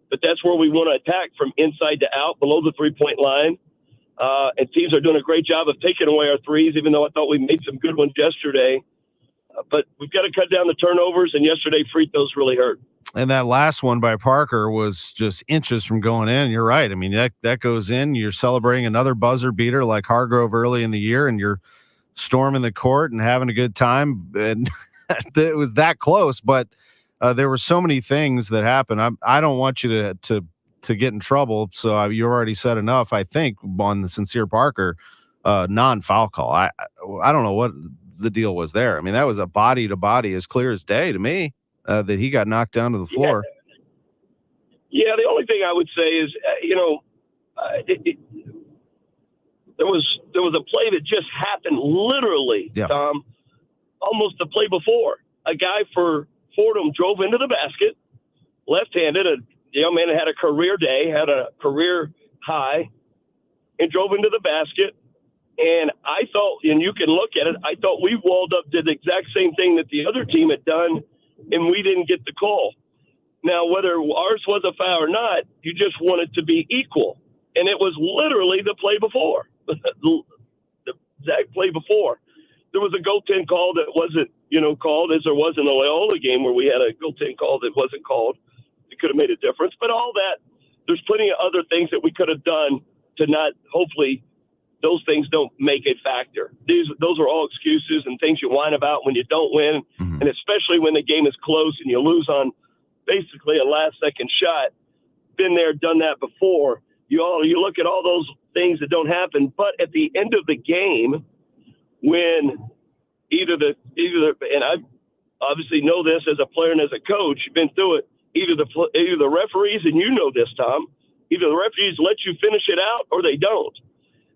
But that's where we want to attack, from inside to out, below the 3-point line. And teams are doing a great job of taking away our threes, even though I thought we made some good ones yesterday. But we've got to cut down the turnovers, and yesterday free throws really hurt. And that last one by Parker was just inches from going in. You're right. I mean, that goes in. You're celebrating another buzzer beater like Hargrove early in the year, and you're storming the court and having a good time. And it was that close, but there were so many things that happened. I don't want you to get in trouble. So you already said enough, I think, on the Sincere Parker non-foul call. I don't know what the deal was there. I mean, that was a body to body as clear as day to me. that he got knocked down to the floor. Yeah, the only thing I would say is, there was a play that just happened literally, Tom, almost the play before. A guy for Fordham drove into the basket, left-handed, a young man that had a career day, had a career high, and drove into the basket. And I thought, and you can look at it, I thought we walled up, did the exact same thing that the other team had done, and we didn't get the call. Now, whether ours was a foul or not, you just want it to be equal. And it was literally the play before, the exact play before. There was a goaltend call that wasn't, called, as there was in the Loyola game where we had a goaltend call that wasn't called. It could have made a difference. But all that, there's plenty of other things that we could have done to not, hopefully, those things don't make a factor. Those are all excuses and things you whine about when you don't win, and especially when the game is close and you lose on basically a last-second shot. Been there, done that before. You look at all those things that don't happen, but at the end of the game, when either and I obviously know this as a player and as a coach, you've been through it. Either the referees, and you know this, Tom, either the referees let you finish it out or they don't.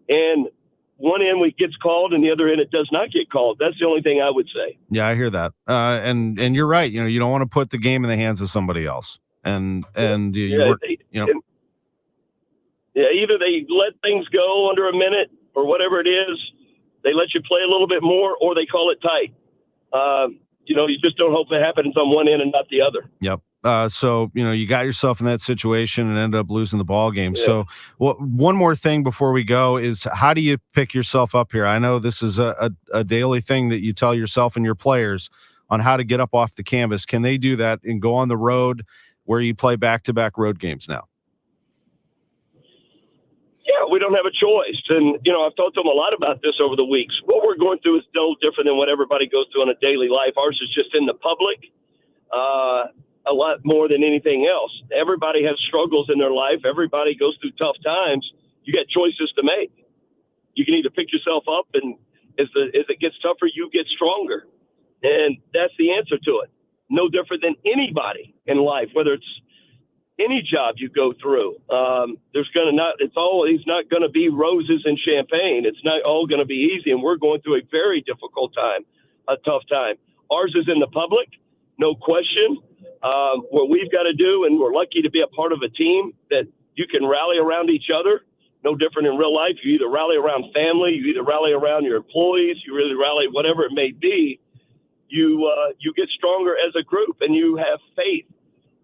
And one end gets called and the other end it does not get called. That's the only thing I would say. Yeah, I hear that. And you're right. You don't want to put the game in the hands of somebody else. Either they let things go under a minute or whatever it is. They let you play a little bit more, or they call it tight. You just don't hope it happens on one end and not the other. Yep. So you got yourself in that situation and ended up losing the ball game. Yeah. So one more thing before we go is, how do you pick yourself up here? I know this is a daily thing that you tell yourself and your players on how to get up off the canvas. Can they do that and go on the road where you play back-to-back road games now? Yeah, we don't have a choice. And, I've talked to them a lot about this over the weeks. What we're going through is no different than what everybody goes through in a daily life. Ours is just in the public. A lot more than anything else. Everybody has struggles in their life. Everybody goes through tough times. You got choices to make. You can either pick yourself up, and as it gets tougher, you get stronger. And that's the answer to it. No different than anybody in life, whether it's any job you go through. It's always not going to be roses and champagne. It's not all going to be easy. And we're going through a very difficult time, a tough time. Ours is in the public, no question. What we've got to do, and we're lucky to be a part of a team that you can rally around each other. No different in real life. You either rally around family, you either rally around your employees, you really rally whatever it may be. You get stronger as a group, and you have faith.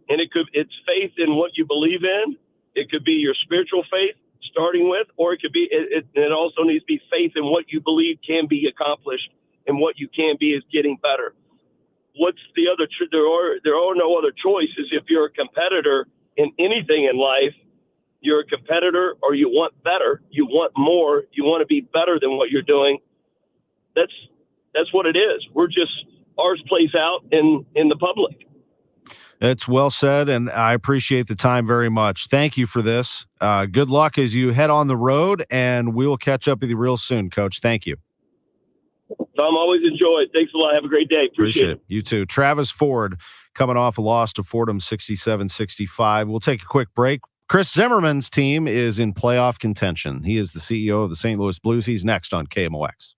And it's faith in what you believe in. It could be your spiritual faith starting with, or it could be it also needs to be faith in what you believe can be accomplished, and what you can be is getting better. What's the other? There are no other choices. If you're a competitor in anything in life, you're a competitor, or you want better, you want more, you want to be better than what you're doing. That's what it is. Ours plays out in the public. It's well said, and I appreciate the time very much. Thank you for this. Good luck as you head on the road, and we will catch up with you real soon, Coach. Thank you. Tom, always enjoy it. Thanks a lot. Have a great day. Appreciate it. You too. Travis Ford coming off a loss to Fordham 67-65. We'll take a quick break. Chris Zimmerman's team is in playoff contention. He is the CEO of the St. Louis Blues. He's next on KMOX.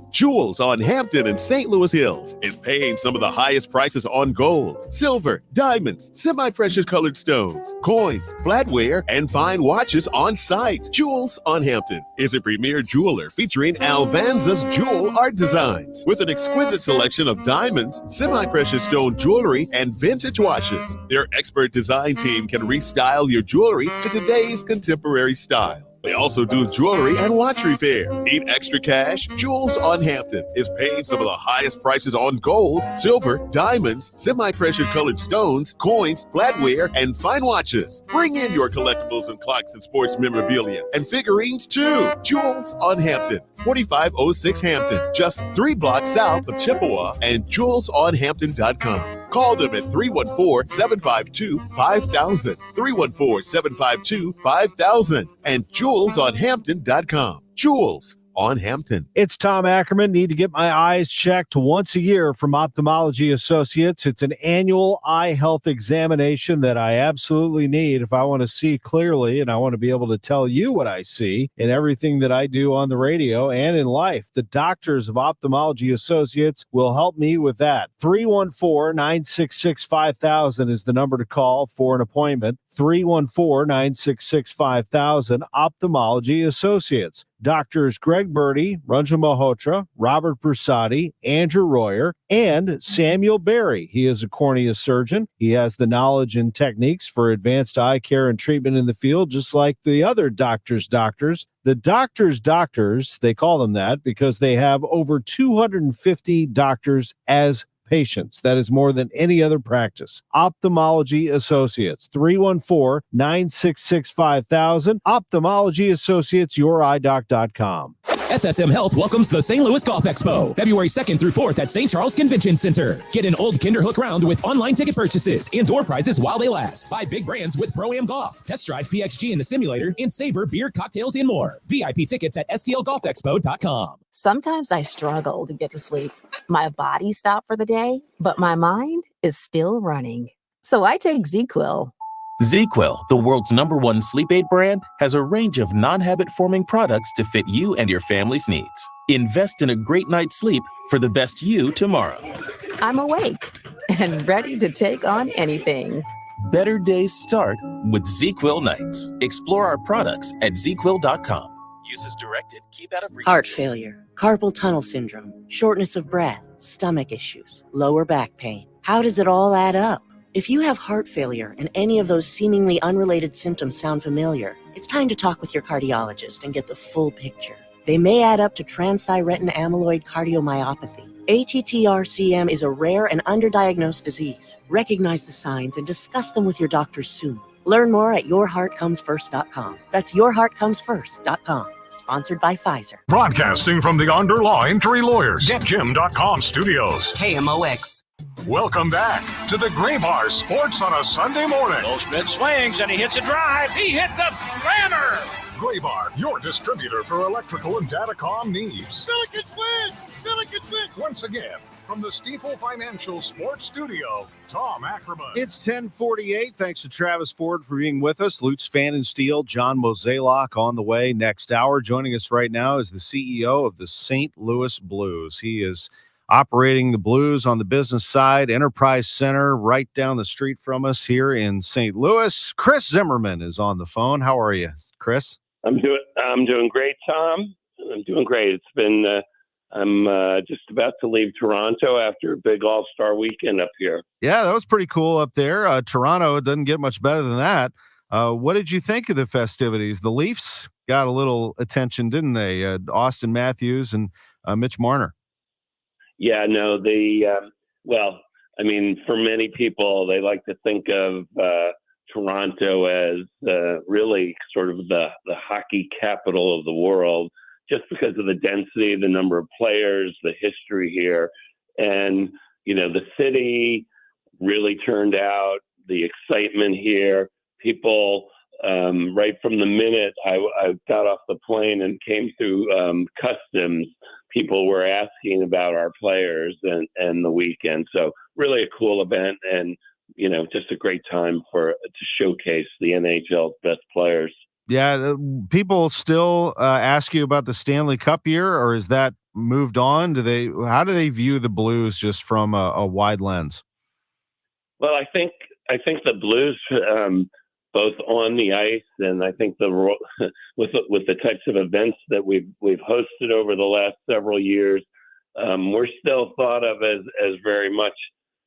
Jewels on Hampton and St. Louis Hills is paying some of the highest prices on gold, silver, diamonds, semi-precious colored stones, coins, flatware, and fine watches on site. Jewels on Hampton is a premier jeweler featuring Alvanza's jewel art designs with an exquisite selection of diamonds, semi-precious stone jewelry, and vintage watches. Their expert design team can restyle your jewelry to today's contemporary style. They also do jewelry and watch repair. Need extra cash? Jewels on Hampton is paying some of the highest prices on gold, silver, diamonds, semi-precious colored stones, coins, flatware, and fine watches. Bring in your collectibles and clocks and sports memorabilia and figurines too. Jewels on Hampton, 4506 Hampton, just 3 blocks south of Chippewa, and jewelsonhampton.com. Call them at 314-752-5000, 314-752-5000, and jewelsonhampton.com. Jewels on Hampton. It's Tom Ackerman. Need to get my eyes checked once a year from Ophthalmology Associates. It's an annual eye health examination that I absolutely need if I want to see clearly, and I want to be able to tell you what I see in everything that I do on the radio and in life. The doctors of Ophthalmology Associates will help me with that. 314-966-5000 is the number to call for an appointment. 314-966-5000, Ophthalmology Associates. Doctors Greg Birdie, Ranjan Malhotra, Robert Brusati, Andrew Royer, and Samuel Berry. He is a cornea surgeon. He has the knowledge and techniques for advanced eye care and treatment in the field, just like the other doctors. The doctors, they call them that because they have over 250 doctors as patients. That is more than any other practice. Ophthalmology Associates, 314-966-5000. Ophthalmology Associates, yourEyeDoc.com. SSM Health welcomes the St. Louis Golf Expo, February 2nd through 4th at St. Charles Convention Center. Get an old Kinderhook round with online ticket purchases and door prizes while they last. Buy big brands with Pro-Am Golf. Test drive PXG in the simulator and savor beer, cocktails, and more. VIP tickets at stlgolfexpo.com. Sometimes I struggle to get to sleep. My body stopped for the day, but my mind is still running. So I take ZQuil. ZQuil, the world's #1 sleep aid brand, has a range of non-habit-forming products to fit you and your family's needs. Invest in a great night's sleep for the best you tomorrow. I'm awake and ready to take on anything. Better days start with ZQuil nights. Explore our products at ZQuil.com. Use as directed. Keep out of reach. Heart failure, carpal tunnel syndrome, shortness of breath, stomach issues, lower back pain. How does it all add up? If you have heart failure and any of those seemingly unrelated symptoms sound familiar, it's time to talk with your cardiologist and get the full picture. They may add up to transthyretin amyloid cardiomyopathy. ATTR-CM is a rare and underdiagnosed disease. Recognize the signs and discuss them with your doctor soon. Learn more at yourheartcomesfirst.com. That's yourheartcomesfirst.com. Sponsored by Pfizer. Broadcasting from the Underlaw Injury Lawyers, GetJim.com studios. KMOX. Welcome back to the Gray Bar Sports on a Sunday morning. Goldschmidt swings and he hits a drive. He hits a slammer. Gray Bar, your distributor for electrical and datacom needs. Billikens win! Billikens win! Once again, from the Stifel Financial Sports Studio, Tom Ackerman. It's 10:48. Thanks to Travis Ford for being with us. Lutz Fan and Steel, John Mozeliak on the way next hour. Joining us right now is the CEO of the St. Louis Blues. He is operating the Blues on the business side, Enterprise Center, right down the street from us here in St. Louis. Chris Zimmerman is on the phone. How are you, Chris? I'm doing great, Tom. I'm doing great. It's been I'm just about to leave Toronto after a big All-Star weekend up here. Yeah, that was pretty cool up there. Toronto doesn't get much better than that. What did you think of the festivities? The Leafs got a little attention, didn't they? Austin Matthews and Mitch Marner. Yeah, no, well, I mean, for many people, they like to think of Toronto as really sort of the hockey capital of the world, just because of the density, the number of players, the history here. And, you know, the city really turned out, the excitement here. People, right from the minute I got off the plane and came through customs, people were asking about our players and the weekend. So really a cool event and, you know, just a great time to showcase the NHL's best players. Yeah, people still ask you about the Stanley Cup year, or is that moved on? How do they view the Blues just from a wide lens? Well, I think the Blues, both on the ice and I think with the types of events that we've hosted over the last several years, we're still thought of as very much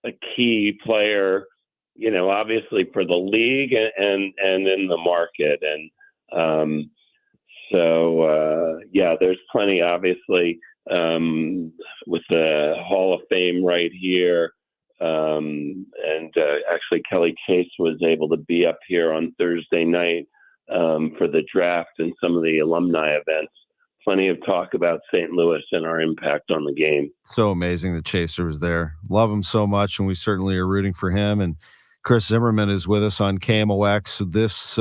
a key player, you know, obviously for the league and in the market. And yeah, there's plenty, obviously, with the Hall of Fame right here. Actually, Kelly Chase was able to be up here on Thursday night for the draft and some of the alumni events. Plenty of talk about St. Louis and our impact on the game. So amazing that Chaser was there. Love him so much, and we certainly are rooting for him. And Chris Zimmerman is with us on KMOX. This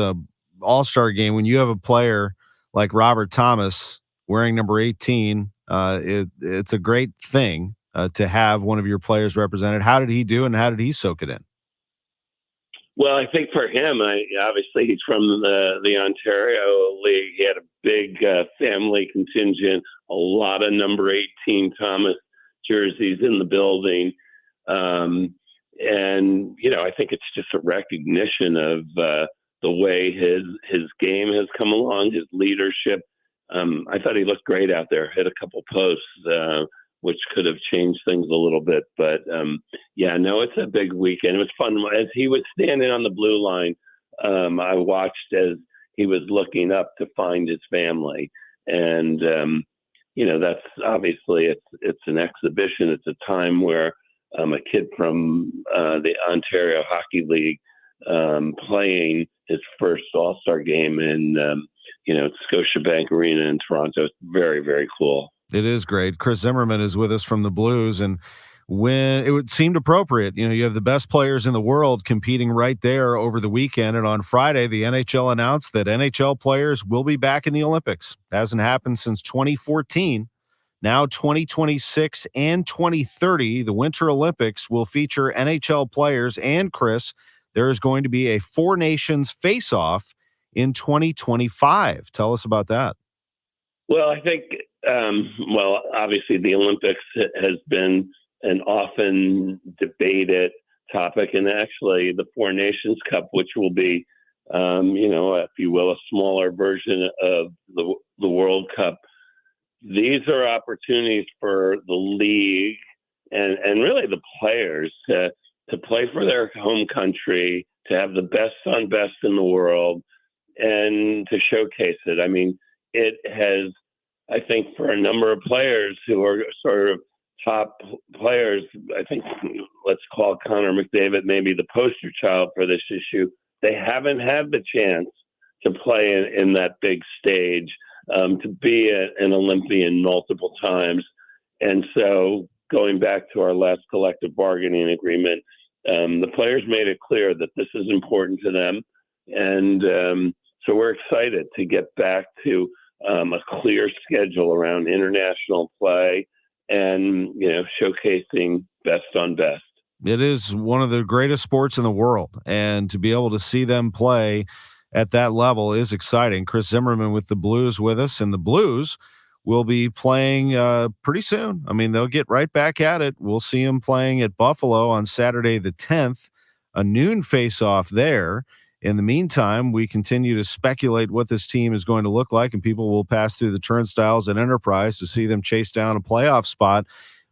All-Star game, when you have a player like Robert Thomas, wearing number 18. It's a great thing to have one of your players represented. How did he do, and how did he soak it in? Well, I think for him, obviously he's from the Ontario League. He had a big family contingent, a lot of number 18 Thomas jerseys in the building. And, I think it's just a recognition of the way his game has come along, his leadership. I thought he looked great out there, hit a couple posts, which could have changed things a little bit. But, it's a big weekend. It was fun. As he was standing on the blue line, I watched as he was looking up to find his family. And, that's obviously it's an exhibition. It's a time where a kid from the Ontario Hockey League playing his first All-Star game in, Scotiabank Arena in Toronto. It's very, very cool. It is great. Chris Zimmerman is with us from the Blues, and when it would seemed appropriate, you have the best players in the world competing right there over the weekend, and on Friday, the NHL announced that NHL players will be back in the Olympics. Hasn't happened since 2014. Now 2026 and 2030, the Winter Olympics will feature NHL players, and Chris, there is going to be a four nations face-off in 2025. Tell us about that. Well, I think, obviously the Olympics has been an often debated topic, and actually the Four Nations Cup, which will be, if you will, a smaller version of the World Cup. These are opportunities for the league and really the players to play for their home country, to have the best on best in the world, and to showcase it. I mean, it has, I think, for a number of players who are sort of top players, I think let's call Connor McDavid maybe the poster child for this issue. They haven't had the chance to play in that big stage, to be an Olympian multiple times. And so going back to our last collective bargaining agreement, the players made it clear that this is important to them. And so we're excited to get back to a clear schedule around international play and, showcasing best on best. It is one of the greatest sports in the world, and to be able to see them play at that level is exciting. Chris Zimmerman with the Blues with us, and the Blues will be playing pretty soon. I mean, they'll get right back at it. We'll see them playing at Buffalo on Saturday the 10th, a noon face-off there. In the meantime, we continue to speculate what this team is going to look like, and people will pass through the turnstiles at Enterprise to see them chase down a playoff spot.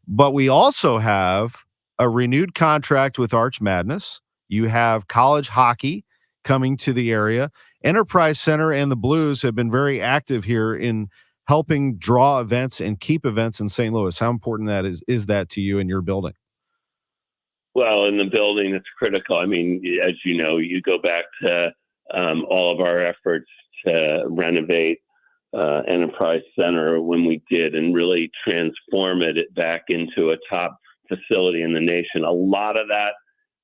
But we also have a renewed contract with Arch Madness. You have college hockey coming to the area. Enterprise Center and the Blues have been very active here in helping draw events and keep events in St. Louis. How important that is that to you and your building? Well, in the building, it's critical. I mean, as you know, you go back to all of our efforts to renovate Enterprise Center when we did and really transform it back into a top facility in the nation. A lot of that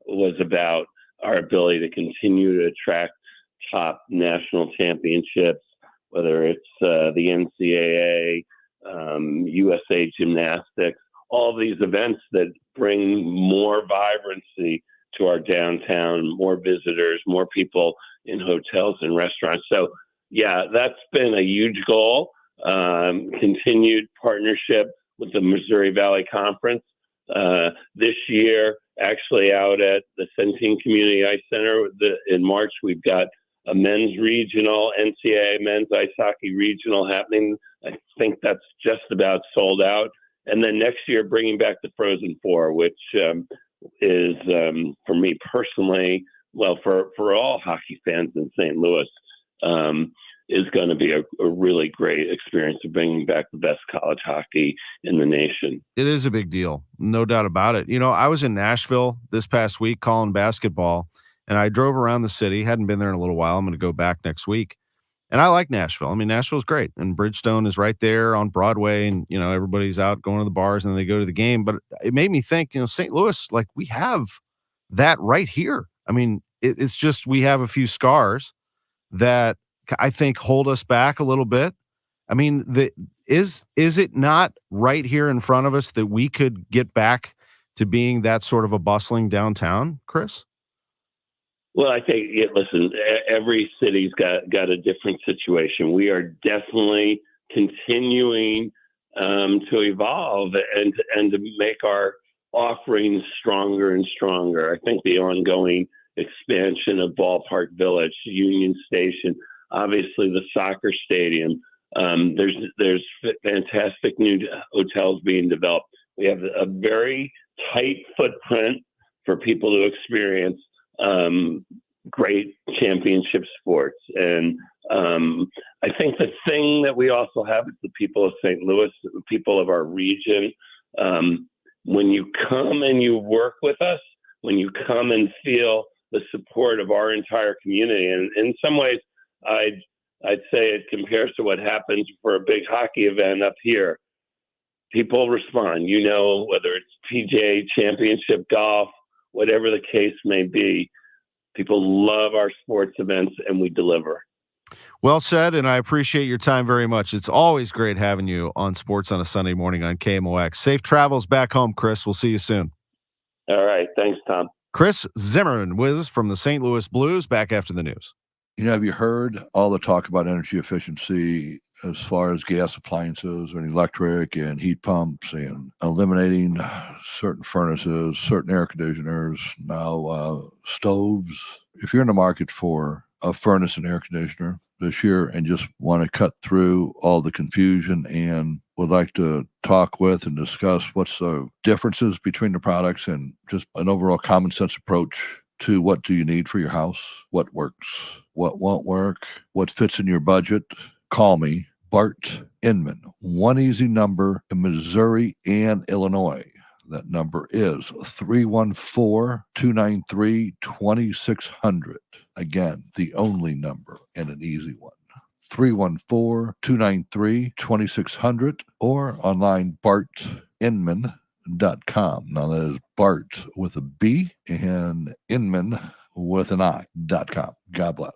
was about our ability to continue to attract top national championships, whether it's the NCAA, USA Gymnastics, all these events that bring more vibrancy to our downtown, more visitors, more people in hotels and restaurants. So, yeah, that's been a huge goal. Continued partnership with the Missouri Valley Conference. This year, actually out at the Centene Community Ice Center in March, we've got a men's regional, NCAA men's ice hockey regional happening. I think that's just about sold out. And then next year, bringing back the Frozen Four, which is, for me personally, well, for all hockey fans in St. Louis, is going to be a really great experience of bringing back the best college hockey in the nation. It is a big deal, no doubt about it. I was in Nashville this past week calling basketball, and I drove around the city. Hadn't been there in a little while. I'm going to go back next week. And I like Nashville. I mean, Nashville's great. And Bridgestone is right there on Broadway. And, everybody's out going to the bars and then they go to the game. But it made me think, St. Louis, like we have that right here. I mean, it's just we have a few scars that I think hold us back a little bit. I mean, is it not right here in front of us that we could get back to being that sort of a bustling downtown, Chris? Well, I think, listen, every city's got a different situation. We are definitely continuing to evolve and to make our offerings stronger and stronger. I think the ongoing expansion of Ballpark Village, Union Station, obviously the soccer stadium. There's fantastic new hotels being developed. We have a very tight footprint for people to experience great championship sports. And I think the thing that we also have is the people of St. Louis, the people of our region. When you come and you work with us, when you come and feel the support of our entire community, and in some ways, I'd say it compares to what happens for a big hockey event up here. People respond, whether it's PGA Championship golf, whatever the case may be. People love our sports events, and we deliver. Well said, and I appreciate your time very much. It's always great having you on Sports on a Sunday Morning on KMOX. Safe travels back home, Chris. We'll see you soon. All right. Thanks, Tom. Chris Zimmerman with us from the St. Louis Blues, back after the news. Have you heard all the talk about energy efficiency as far as gas appliances and electric and heat pumps and eliminating certain furnaces, certain air conditioners, now stoves? If you're in the market for a furnace and air conditioner this year and just want to cut through all the confusion and would like to talk with and discuss what's the differences between the products and just an overall common sense approach to what do you need for your house, what works, what won't work, what fits in your budget, call me, Bart Inman. One easy number in Missouri and Illinois. That number is 314-293-2600. Again, the only number and an easy one. 314-293-2600 or online bartinman.com. Now that is Bart with a B and Inman with an I.com. God bless.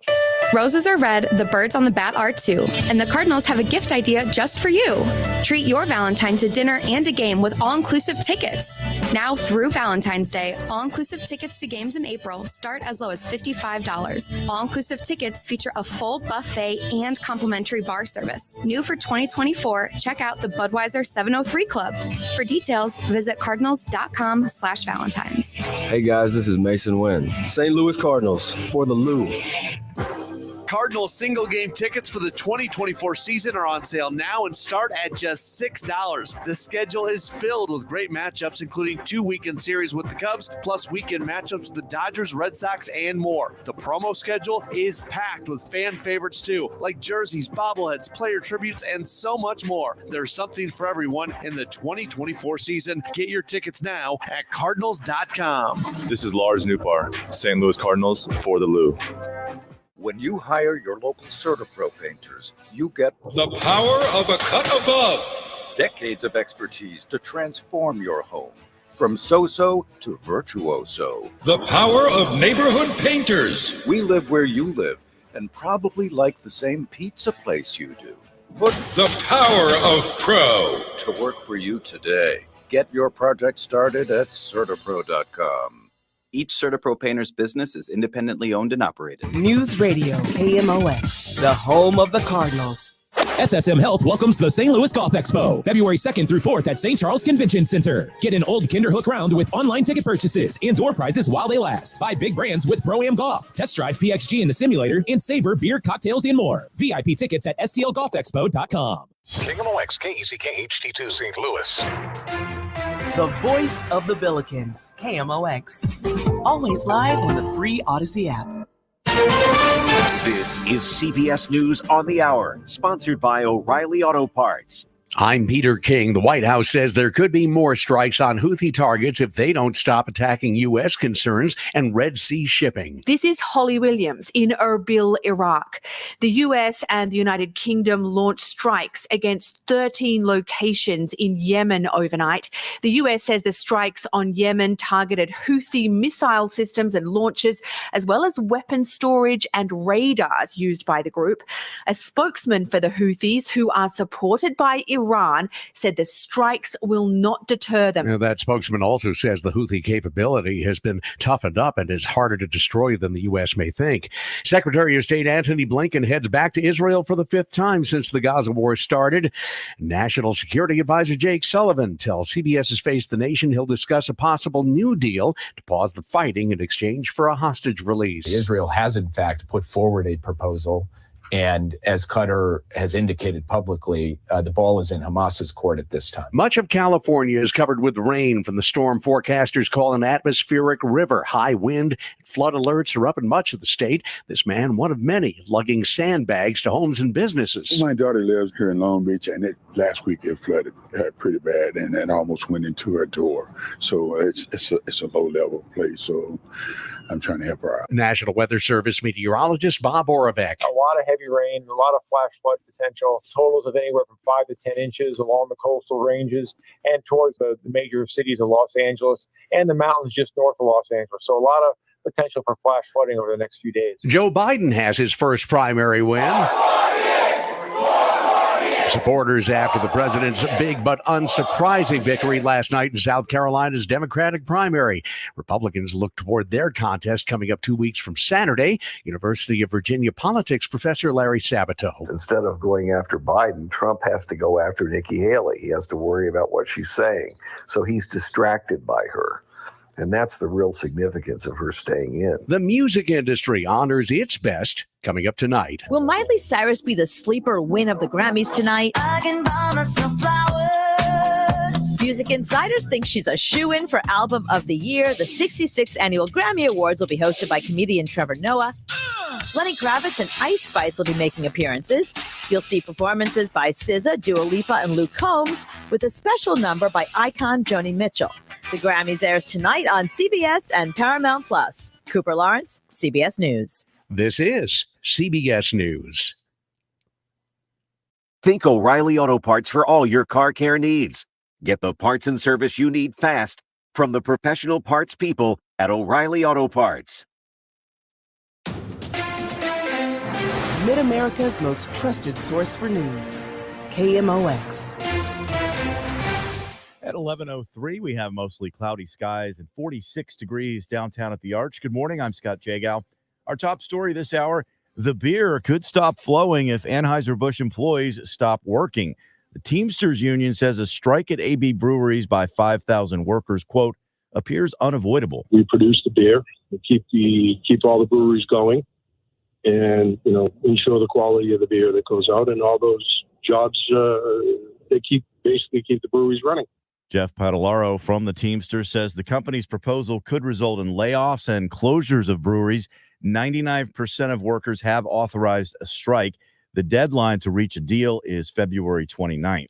Roses are red, the birds on the bat are too, and the Cardinals have a gift idea just for you. Treat your Valentine to dinner and a game with all-inclusive tickets. Now through Valentine's Day, all-inclusive tickets to games in April start as low as $55. All-inclusive tickets feature a full buffet and complimentary bar service. New for 2024, check out the Budweiser 703 Club. For details, visit cardinals.com/Valentines. Hey guys, this is Mason Wynn. St. Louis Cardinals for the Lou. Cardinals single game tickets for the 2024 season are on sale now and start at just $6. The schedule is filled with great matchups, including 2 weekend series with the Cubs, plus weekend matchups with the Dodgers, Red Sox, and more. The promo schedule is packed with fan favorites too, like jerseys, bobbleheads, player tributes, and so much more. There's something for everyone in the 2024 season. Get your tickets now at Cardinals.com. This is Lars Newbar, St. Louis Cardinals for the Lou. When you hire your local CertaPro painters, you get the power of a cut above. Decades of expertise to transform your home, from so-so to virtuoso. The power of neighborhood painters. We live where you live and probably like the same pizza place you do. Put the power of pro to work for you today. Get your project started at CertaPro.com. Each CertaPro painter's business is independently owned and operated. News Radio KMOX, the home of the Cardinals. SSM Health welcomes the St. Louis Golf Expo, February 2nd through 4th at St. Charles Convention Center. Get an old Kinderhook round with online ticket purchases and door prizes while they last. Buy big brands with Pro-Am Golf. Test drive PXG in the simulator and savor beer, cocktails, and more. VIP tickets at stlgolfexpo.com. KMOX KECK HD2 St. Louis. The voice of the Billikens, KMOX. Always live on the free Odyssey app. This is CBS News on the Hour, sponsored by O'Reilly Auto Parts. I'm Peter King. The White House says there could be more strikes on Houthi targets if they don't stop attacking U.S. concerns and Red Sea shipping. This is Holly Williams in Erbil, Iraq. The U.S. and the United Kingdom launched strikes against 13 locations in Yemen overnight. The U.S. says the strikes on Yemen targeted Houthi missile systems and launchers, as well as weapon storage and radars used by the group. A spokesman for the Houthis, who are supported by Iran, said the strikes will not deter them. Now, that spokesman also says the Houthi capability has been toughened up and is harder to destroy than the U.S. may think. Secretary of State Antony Blinken heads back to Israel for the 5th time since the Gaza war started. National Security Advisor Jake Sullivan tells CBS's Face the Nation he'll discuss a possible new deal to pause the fighting in exchange for a hostage release. Israel has, in fact, put forward a proposal. And as Qatar has indicated publicly, the ball is in Hamas's court at this time. Much of California is covered with rain from the storm forecasters call an atmospheric river. High wind, flood alerts are up in much of the state. This man, one of many, lugging sandbags to homes and businesses. My daughter lives here in Long Beach, and last week it flooded pretty bad, and it almost went into her door. So it's a low-level place, so I'm trying to help her out. National Weather Service meteorologist Bob Oravec. A lot of heavy rain, a lot of flash flood potential, totals of anywhere from 5 to 10 inches along the coastal ranges and towards the major cities of Los Angeles and the mountains just north of Los Angeles. So a lot of potential for flash flooding over the next few days. Joe Biden has his first primary win. Supporters after the president's big but unsurprising victory last night in South Carolina's Democratic primary. Republicans look toward their contest coming up 2 weeks from Saturday. University of Virginia politics professor Larry Sabato. Instead of going after Biden, Trump has to go after Nikki Haley. He has to worry about what she's saying. So he's distracted by her. And that's the real significance of her staying in. The music industry honors its best coming up tonight. Will Miley Cyrus be the sleeper win of the Grammys tonight? I can buy myself flowers. Music insiders think she's a shoo-in for Album of the Year. The 66th Annual Grammy Awards will be hosted by comedian Trevor Noah. Lenny Kravitz and Ice Spice will be making appearances. You'll see performances by SZA, Dua Lipa, and Luke Combs, with a special number by icon Joni Mitchell. The Grammys airs tonight on CBS and Paramount+. Cooper Lawrence, CBS News. This is CBS News. Think O'Reilly Auto Parts for all your car care needs. Get the parts and service you need fast from the professional parts people at O'Reilly Auto Parts. Mid-America's most trusted source for news. KMOX. At 11:03, we have mostly cloudy skies and 46 degrees downtown at the Arch. Good morning. I'm Scott Jagow. Our top story this hour, the beer could stop flowing if Anheuser-Busch employees stop working. The Teamsters Union says a strike at AB breweries by 5,000 workers, quote, appears unavoidable. We produce the beer, we keep all the breweries going, and ensure the quality of the beer that goes out, and all those jobs they basically keep the breweries running. Jeff Padalaro from the Teamsters says the company's proposal could result in layoffs and closures of breweries. 99% of workers have authorized a strike. The deadline to reach a deal is February 29th.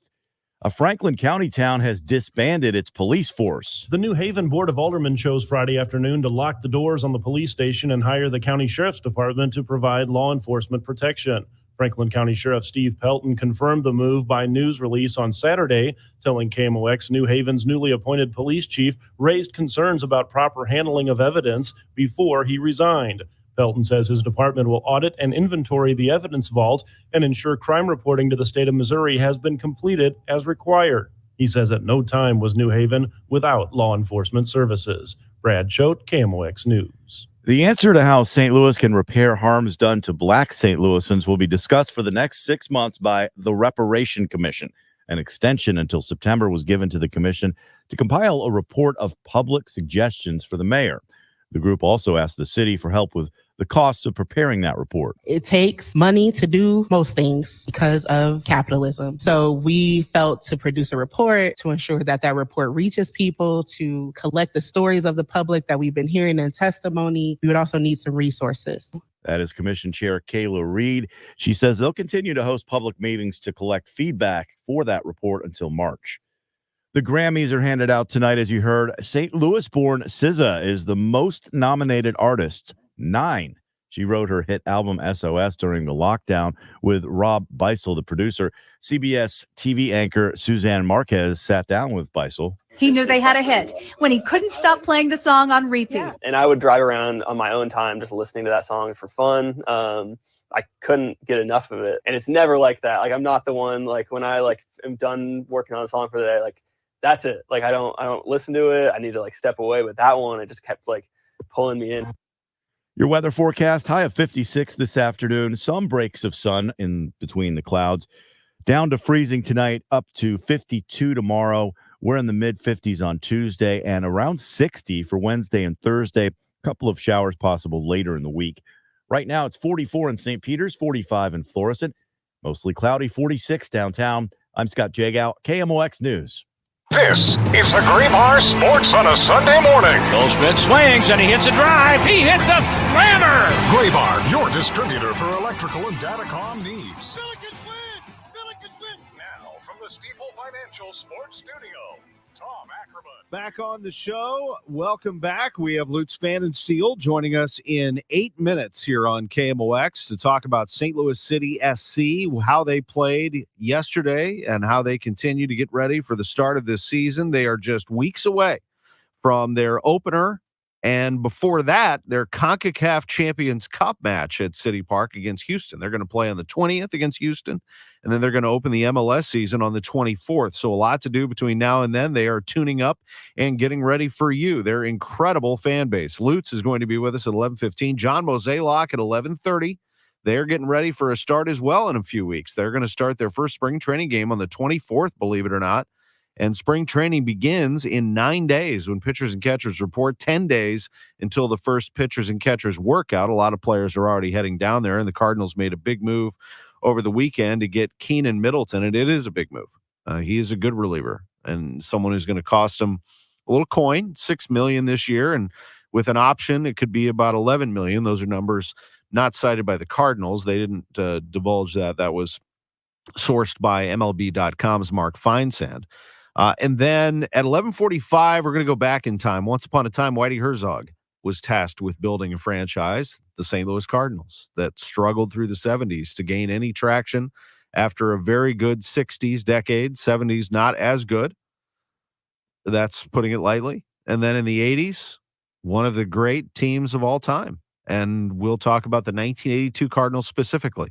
A Franklin County town has disbanded its police force. The New Haven Board of Aldermen chose Friday afternoon to lock the doors on the police station and hire the county sheriff's department to provide law enforcement protection. Franklin County Sheriff Steve Pelton confirmed the move by news release on Saturday, telling KMOX New Haven's newly appointed police chief raised concerns about proper handling of evidence before he resigned. Pelton says his department will audit and inventory the evidence vault and ensure crime reporting to the state of Missouri has been completed as required. He says at no time was New Haven without law enforcement services. Brad Choate, KMOX News. The answer to how St. Louis can repair harms done to Black St. Louisans will be discussed for the next 6 months by the Reparation Commission. An extension until September was given to the commission to compile a report of public suggestions for the mayor. The group also asked the city for help with the costs of preparing that report. It takes money to do most things because of capitalism. So we felt to produce a report to ensure that that report reaches people, to collect the stories of the public that we've been hearing in testimony. We would also need some resources. That is Commission Chair Kayla Reed. She says they'll continue to host public meetings to collect feedback for that report until March. The Grammys are handed out tonight, as you heard. St. Louis-born SZA is the most nominated artist, 9. She wrote her hit album SOS during the lockdown with Rob Beisel, the producer. CBS TV anchor Suzanne Marquez sat down with Beisel. He knew they had a hit when he couldn't stop playing the song on repeat. Yeah. And I would drive around on my own time just listening to that song for fun. I couldn't get enough of it. And it's never like that. Like, I'm not the one, like, when I am done working on a song for the day, like, that's it. Like, I don't listen to it. I need to step away. But that one, it just kept pulling me in. Your weather forecast, high of 56 this afternoon. Some breaks of sun in between the clouds. Down to freezing tonight, up to 52 tomorrow. We're in the mid-50s on Tuesday and around 60 for Wednesday and Thursday. A couple of showers possible later in the week. Right now, it's 44 in St. Peters, 45 in Florissant. Mostly cloudy, 46 downtown. I'm Scott Jagow, KMOX News. This is the Graybar Sports on a Sunday morning. Goldschmidt swings and he hits a drive. He hits a slammer. Graybar, your distributor for electrical and datacom needs. Now from the Stifel Financial Sports Studio, Tom Ackerman. Back on the show. Welcome back. We have Lutz Fan and Steele joining us in 8 minutes here on KMOX to talk about St. Louis City SC, how they played yesterday and how they continue to get ready for the start of this season. They are just weeks away from their opener, and before that, their CONCACAF Champions Cup match at City Park against Houston. They're going to play on the 20th against Houston, and then they're going to open the MLS season on the 24th. So a lot to do between now and then. They are tuning up and getting ready for you. Their incredible fan base. Lutz is going to be with us at 11:15. John Mozeliak at 11:30. They're getting ready for a start as well in a few weeks. They're going to start their first spring training game on the 24th, believe it or not. And spring training begins in 9 days when pitchers and catchers report, 10 days until the first pitchers and catchers workout. A lot of players are already heading down there, and the Cardinals made a big move over the weekend to get Keenan Middleton, and it is a big move. He is a good reliever and someone who's going to cost them a little coin, $6 million this year, and with an option, it could be about $11 million. Those are numbers not cited by the Cardinals. They didn't divulge that. That was sourced by MLB.com's Mark Feinsand. And then at 11:45, we're going to go back in time. Once upon a time, Whitey Herzog was tasked with building a franchise, the St. Louis Cardinals, that struggled through the 70s to gain any traction after a very good 60s decade, 70s not as good. That's putting it lightly. And then in the 80s, one of the great teams of all time. And we'll talk about the 1982 Cardinals specifically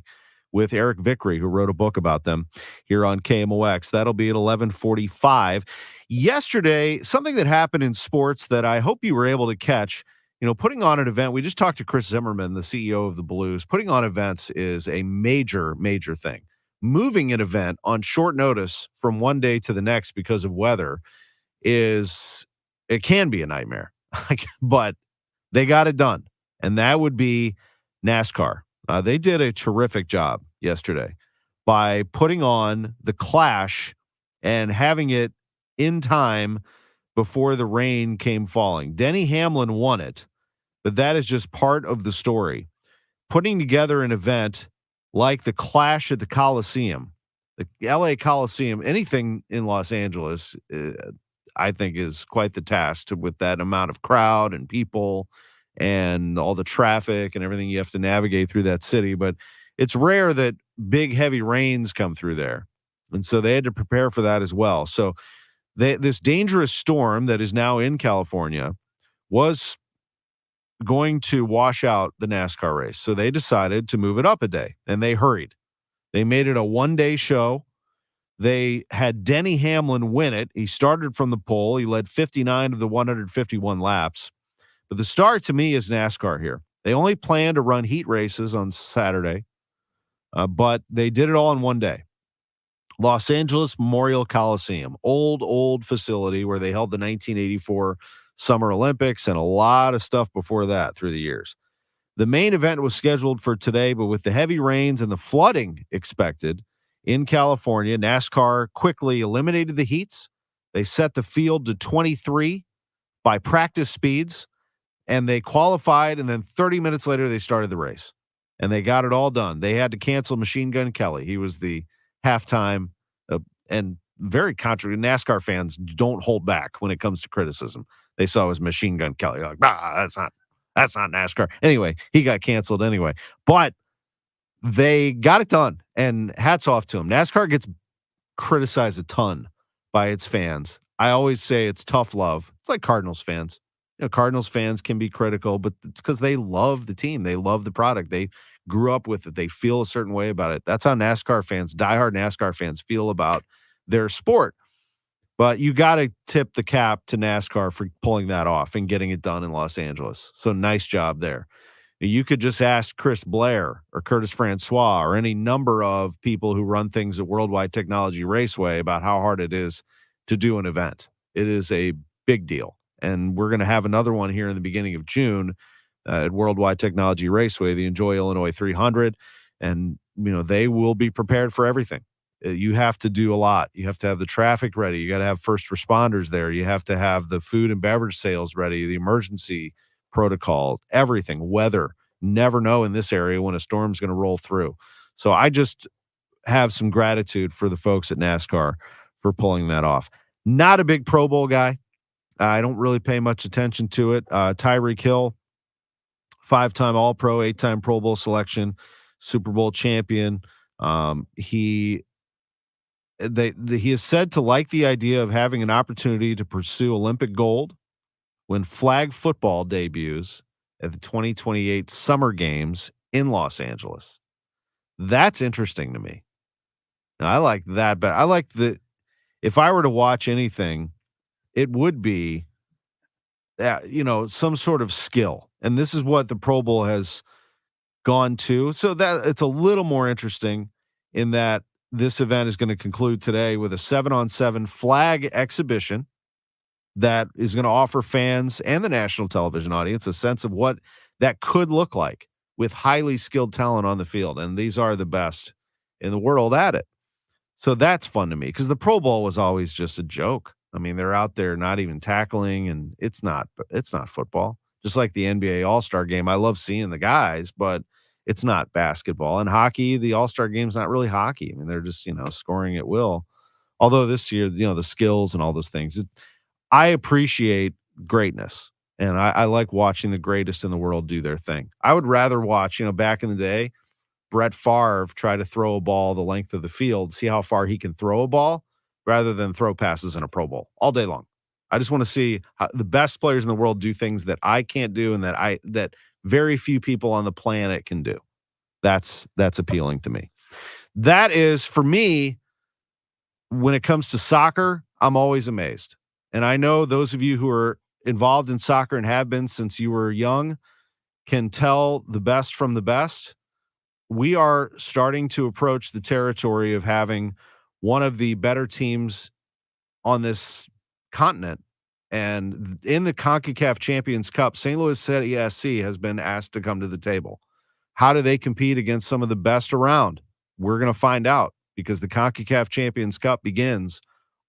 with Eric Vickery, who wrote a book about them here on KMOX. That'll be at 11:45. Yesterday, something that happened in sports that I hope you were able to catch, putting on an event. We just talked to Chris Zimmerman, the CEO of the Blues. Putting on events is a major, major thing. Moving an event on short notice from one day to the next because of weather it can be a nightmare, but they got it done. And that would be NASCAR. They did a terrific job yesterday by putting on the Clash and having it in time before the rain came falling. Denny Hamlin won it, but that is just part of the story. Putting together an event like the Clash at the Coliseum, the LA Coliseum, anything in Los Angeles, I think is quite the task with that amount of crowd and people and all the traffic and everything you have to navigate through that city. But it's rare that big, heavy rains come through there. And so they had to prepare for that as well. So this dangerous storm that is now in California was going to wash out the NASCAR race. So they decided to move it up a day, and they hurried. They made it a one-day show. They had Denny Hamlin win it. He started from the pole. He led 59 of the 151 laps. But the star to me is NASCAR here. They only plan to run heat races on Saturday, but they did it all in one day. Los Angeles Memorial Coliseum, old facility where they held the 1984 Summer Olympics and a lot of stuff before that through the years. The main event was scheduled for today, but with the heavy rains and the flooding expected in California, NASCAR quickly eliminated the heats. They set the field to 23 by practice speeds, and they qualified, and then 30 minutes later, they started the race. and they got it all done. They had to cancel Machine Gun Kelly. He was the halftime and very contrary. NASCAR fans don't hold back when it comes to criticism. They saw it was Machine Gun Kelly. Like, that's not NASCAR. Anyway, he got canceled anyway. But they got it done, and hats off to him. NASCAR gets criticized a ton by its fans. I always say it's tough love. It's like Cardinals fans. Cardinals fans can be critical, but it's because they love the team. They love the product. They grew up with it. They feel a certain way about it. That's how NASCAR fans, diehard NASCAR fans, feel about their sport. But you got to tip the cap to NASCAR for pulling that off and getting it done in Los Angeles. So nice job there. You could just ask Chris Blair or Curtis Francois or any number of people who run things at Worldwide Technology Raceway about how hard it is to do an event. It is a big deal. And we're going to have another one here in the beginning of June at Worldwide Technology Raceway, the Enjoy Illinois 300. And, they will be prepared for everything. You have to do a lot. You have to have the traffic ready. You got to have first responders there. You have to have the food and beverage sales ready, the emergency protocol, everything, weather. Never know in this area when a storm's going to roll through. So I just have some gratitude for the folks at NASCAR for pulling that off. Not a big Pro Bowl guy. I don't really pay much attention to it. Tyreek Hill, 5-time All-Pro, 8-time Pro Bowl selection, Super Bowl champion. He is said to like the idea of having an opportunity to pursue Olympic gold when flag football debuts at the 2028 Summer Games in Los Angeles. That's interesting to me. Now, I like that, but I like if I were to watch anything, it would be, some sort of skill. And this is what the Pro Bowl has gone to. So that it's a little more interesting in that this event is going to conclude today with a 7-on-7 flag exhibition that is going to offer fans and the national television audience a sense of what that could look like with highly skilled talent on the field. And these are the best in the world at it. So that's fun to me because the Pro Bowl was always just a joke. I mean, they're out there not even tackling, and it's not football. Just like the NBA All-Star Game. I love seeing the guys, but it's not basketball. And hockey, the All-Star Game's not really hockey. I mean, they're just, scoring at will. Although this year, the skills and all those things. I appreciate greatness, and I like watching the greatest in the world do their thing. I would rather watch, back in the day, Brett Favre try to throw a ball the length of the field, see how far he can throw a ball, rather than throw passes in a Pro Bowl all day long. I just want to see how the best players in the world do things that I can't do and that very few people on the planet can do. That's appealing to me. That is, for me, when it comes to soccer, I'm always amazed. And I know those of you who are involved in soccer and have been since you were young can tell the best from the best. We are starting to approach the territory of having one of the better teams on this continent. And in the CONCACAF Champions Cup, St. Louis City SC has been asked to come to the table. How do they compete against some of the best around? We're going to find out because the CONCACAF Champions Cup begins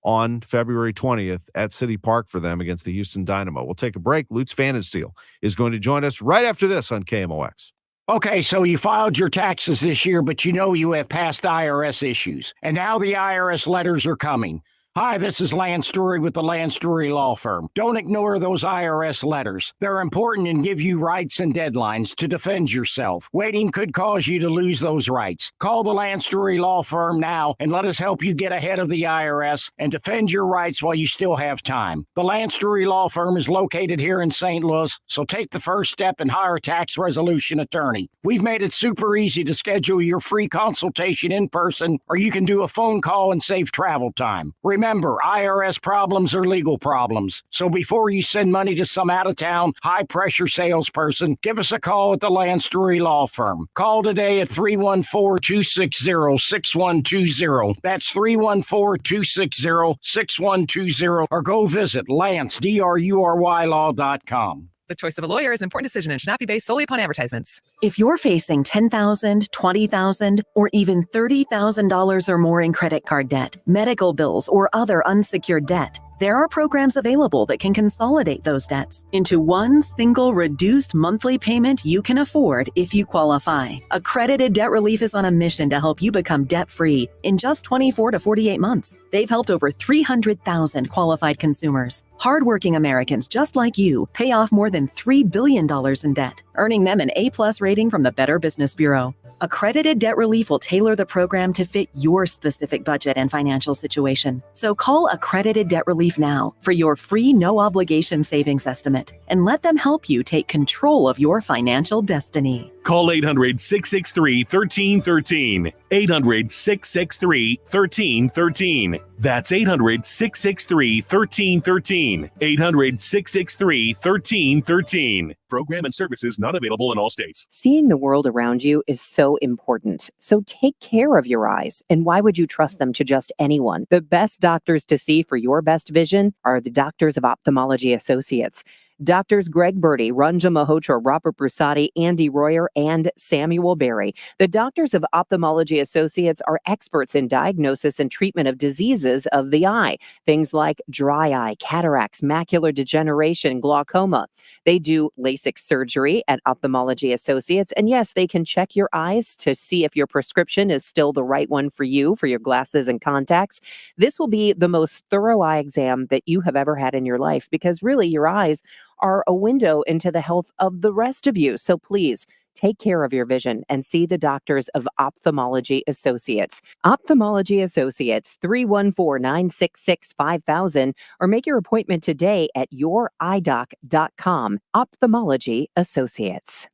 on February 20th at City Park for them against the Houston Dynamo. We'll take a break. Lutz Pfannenstiel is going to join us right after this on KMOX. Okay, so you filed your taxes this year, but you have past IRS issues. And now the IRS letters are coming. Hi, this is Lance Story with the Lance Story Law Firm. Don't ignore those IRS letters. They're important and give you rights and deadlines to defend yourself. Waiting could cause you to lose those rights. Call the Lance Story Law Firm now and let us help you get ahead of the IRS and defend your rights while you still have time. The Lance Story Law Firm is located here in St. Louis, so take the first step and hire a tax resolution attorney. We've made it super easy to schedule your free consultation in person, or you can do a phone call and save travel time. Remember, IRS problems are legal problems. So before you send money to some out-of-town, high-pressure salesperson, give us a call at the Lance Story Law Firm. Call today at 314-260-6120. That's 314-260-6120. Or go visit LanceDruryLaw.com. The choice of a lawyer is an important decision and should not be based solely upon advertisements. If you're facing $10,000, $20,000, or even $30,000 or more in credit card debt, medical bills, or other unsecured debt, There are programs available that can consolidate those debts into one single reduced monthly payment you can afford if you qualify. Accredited Debt Relief is on a mission to help you become debt-free in just 24 to 48 months. They've helped over 300,000 qualified consumers. Hardworking Americans just like you pay off more than $3 billion in debt, earning them an A+ rating from the Better Business Bureau. Accredited Debt Relief will tailor the program to fit your specific budget and financial situation. So call Accredited Debt Relief now for your free no-obligation savings estimate and let them help you take control of your financial destiny. Call 800-663-1313. 800-663-1313. That's 800-663-1313. 800-663-1313. Program and services not available in all states. Seeing the world around you is so important. So take care of your eyes. And why would you trust them to just anyone? The best doctors to see for your best vision are the Doctors of Ophthalmology Associates. Doctors Greg Birdie, Ranjan Malhotra, Robert Brusati, Andy Royer, and Samuel Berry. The Doctors of Ophthalmology Associates are experts in diagnosis and treatment of diseases of the eye. Things like dry eye, cataracts, macular degeneration, glaucoma. They do LASIK surgery at Ophthalmology Associates. And yes, they can check your eyes to see if your prescription is still the right one for you, for your glasses and contacts. This will be the most thorough eye exam that you have ever had in your life, because really your eyes are a window into the health of the rest of you. So please take care of your vision and see the Doctors of Ophthalmology Associates. Ophthalmology Associates, 314-966-5000, or make your appointment today at youridoc.com. Ophthalmology Associates.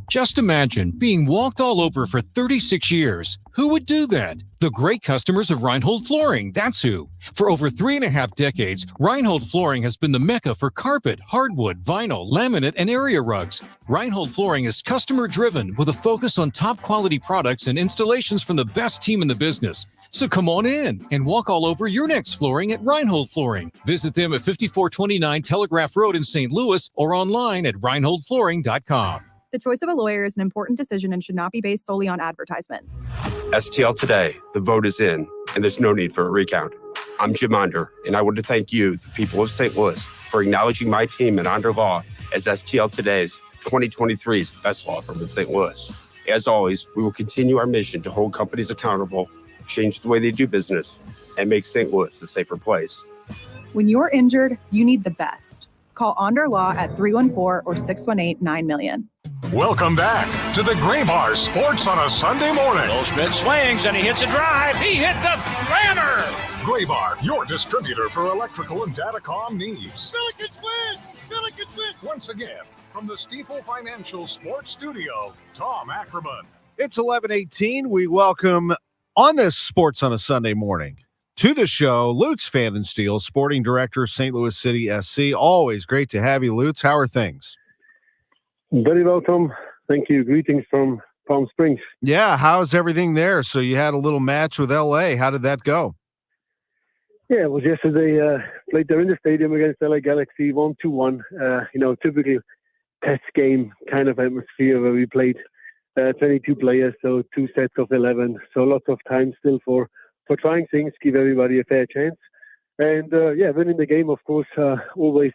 Just imagine being walked all over for 36 years. Who would do that? The great customers of Reinhold Flooring, that's who. For over 3.5 decades, Reinhold Flooring has been the mecca for carpet, hardwood, vinyl, laminate, and area rugs. Reinhold Flooring is customer-driven with a focus on top-quality products and installations from the best team in the business. So come on in and walk all over your next flooring at Reinhold Flooring. Visit them at 5429 Telegraph Road in St. Louis or online at reinholdflooring.com. The choice of a lawyer is an important decision and should not be based solely on advertisements. STL Today, the vote is in, and there's no need for a recount. I'm Jim Onder, and I want to thank you, the people of St. Louis, for acknowledging my team and Onder Law as STL Today's 2023's best law firm in St. Louis. As always, we will continue our mission to hold companies accountable, change the way they do business, and make St. Louis a safer place. When you're injured, you need the best. Call Onder Law at 314 or 618-900,000. Welcome back to the Gray Bar Sports on a Sunday morning. Goldschmidt swings and he hits a drive. He hits a slammer. Gray Bar, your distributor for electrical and datacom needs. Billikens win! Billikens win! Once again, from the Stifel Financial Sports Studio, Tom Ackerman. It's 11:18. We welcome on this Sports on a Sunday morning to the show, Lutz Pfannenstiel, Sporting Director, St. Louis City SC. Always great to have you, Lutz. How are things? Very well, Tom. Thank you. Greetings from Palm Springs. Yeah, how's everything there? So you had a little match with LA. How did that go? Yeah, it was yesterday. Played there in the stadium against LA Galaxy, 1-2-1. Typical test game kind of atmosphere where we played 22 players, so 2 sets of 11. So lots of time still for trying things, give everybody a fair chance. And winning the game, of course, always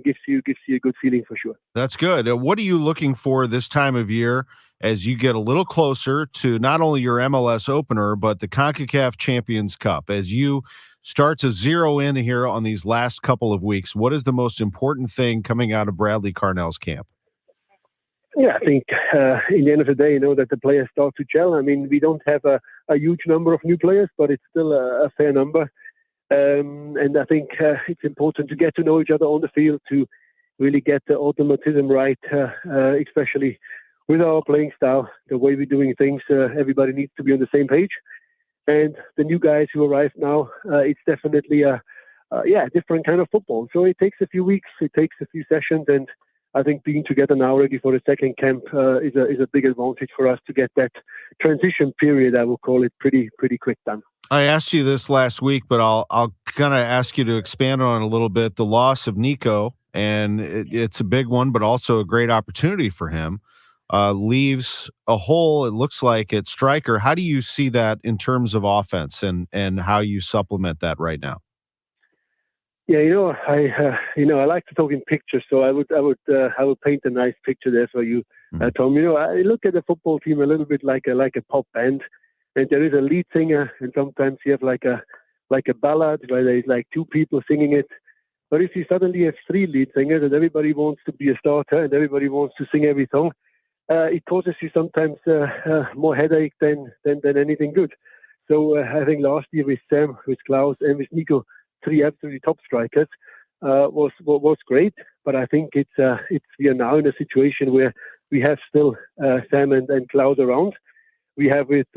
gives you a good feeling for sure. That's good. What are you looking for this time of year as you get a little closer to not only your MLS opener, but the CONCACAF Champions Cup? As you start to zero in here on these last couple of weeks, what is the most important thing coming out of Bradley Carnell's camp? Yeah, I think in the end of the day, that the players start to gel. I mean, we don't have a huge number of new players, but it's still a fair number. And I think it's important to get to know each other on the field to really get the automatism right, especially with our playing style, the way we're doing things. Everybody needs to be on the same page. And the new guys who arrive now, it's definitely a different kind of football. So it takes a few weeks, it takes a few sessions, and I think being together now ready for the second camp is a big advantage for us to get that transition period, I will call it, pretty quick done. I asked you this last week, but I'll kind of ask you to expand on it a little bit. The loss of Nico, and it's a big one, but also a great opportunity for him, leaves a hole, it looks like, at striker. How do you see that in terms of offense and how you supplement that right now? Yeah, I like to talk in pictures, so I would paint a nice picture there for you, Tom. I look at the football team a little bit like a pop band, and there is a lead singer, and sometimes you have like a ballad where there's like two people singing it. But if you suddenly have three lead singers and everybody wants to be a starter and everybody wants to sing every song, it causes you sometimes more headache than anything good. So I think last year with Sam, with Klaus, and with Nico, three absolutely top strikers, was great. But I think we are now in a situation where we have still Sam and Klaus around. We have with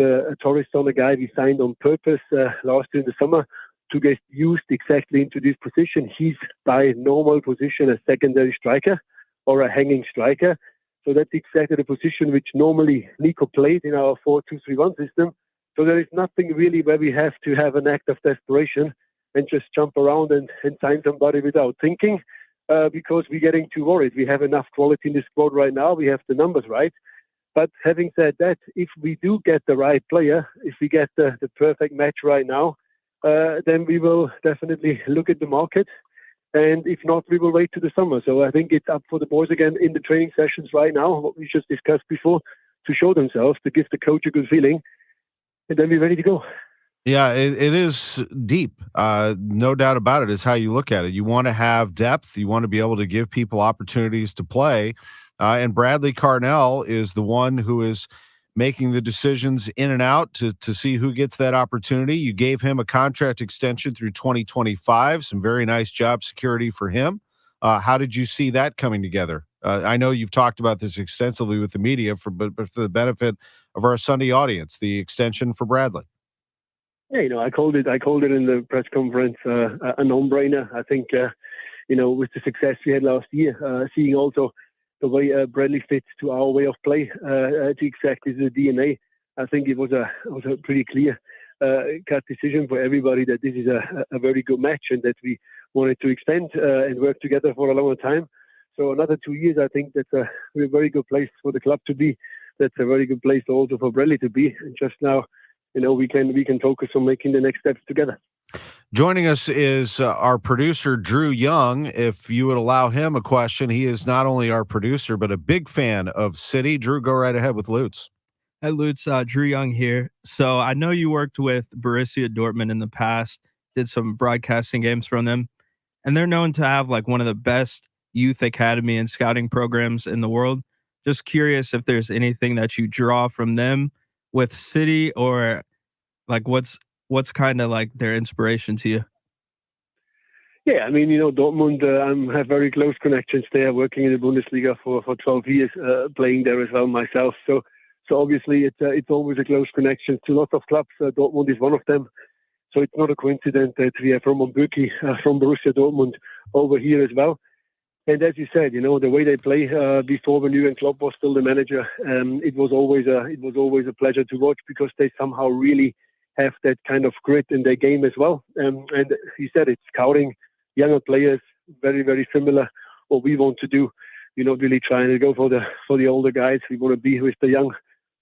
Torres on a guy we signed on purpose last year in the summer to get used exactly into this position. He's by normal position a secondary striker or a hanging striker. So that's exactly the position which normally Nico played in our 4-2-3-1 system. So there is nothing really where we have to have an act of desperation and just jump around and sign somebody without thinking because we're getting too worried. We have enough quality in the squad right now. We have the numbers right. But having said that, if we do get the right player, if we get the perfect match right now, then we will definitely look at the market. And if not, we will wait to the summer. So I think it's up for the boys again in the training sessions right now, what we just discussed before, to show themselves, to give the coach a good feeling, and then we're ready to go. Yeah, it is deep. No doubt about it is how you look at it. You want to have depth. You want to be able to give people opportunities to play. And Bradley Carnell is the one who is making the decisions in and out to see who gets that opportunity. You gave him a contract extension through 2025, some very nice job security for him. How did you see that coming together? I know you've talked about this extensively with the media, but for the benefit of our Sunday audience, the extension for Bradley. Yeah, I called it in the press conference a no-brainer. I think, with the success we had last year, seeing also the way Bradley fits to our way of play, to exactly the DNA, I think it was a pretty clear cut decision for everybody that this is a very good match and that we wanted to extend and work together for a longer time. So another 2 years, I think that's a very good place for the club to be. That's a very good place also for Bradley to be. And just now, we can focus on making the next steps together. Joining us is our producer, Drew Young. If you would allow him a question, he is not only our producer, but a big fan of City. Drew, go right ahead with Lutz. Hi, Lutz. Drew Young here. So I know you worked with Borussia Dortmund in the past, did some broadcasting games from them, and they're known to have like one of the best youth academy and scouting programs in the world. Just curious if there's anything that you draw from them with City, or like what's kind of like their inspiration to you? Yeah, Dortmund, I have very close connections there, working in the Bundesliga for 12 years, playing there as well myself. So obviously it's always a close connection to lots of clubs. Dortmund is one of them. So it's not a coincidence that we have Roman Bürki from Borussia Dortmund over here as well. And as you said, the way they play before when Jurgen Klopp was still the manager, it was always a pleasure to watch because they somehow really have that kind of grit in their game as well. And he said it's scouting younger players, very, very similar what we want to do. We're not really trying to go for the older guys. We want to be with the young,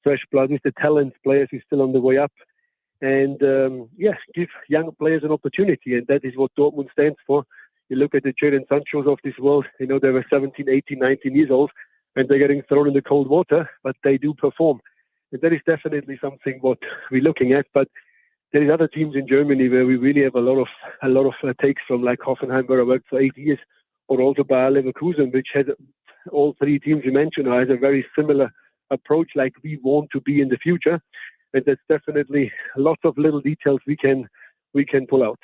fresh blood, with the talent players who's still on the way up. And give young players an opportunity. And that is what Dortmund stands for. You look at the Jadon Sanchos of this world, they were 17, 18, 19 years old, and they're getting thrown in the cold water, but they do perform. And that is definitely something what we're looking at. But there is other teams in Germany where we really have a lot of takes from, like Hoffenheim, where I worked for 8 years, or also Bayer Leverkusen, which has all three teams you mentioned has a very similar approach, like we want to be in the future. And that's definitely lots of little details we can pull out.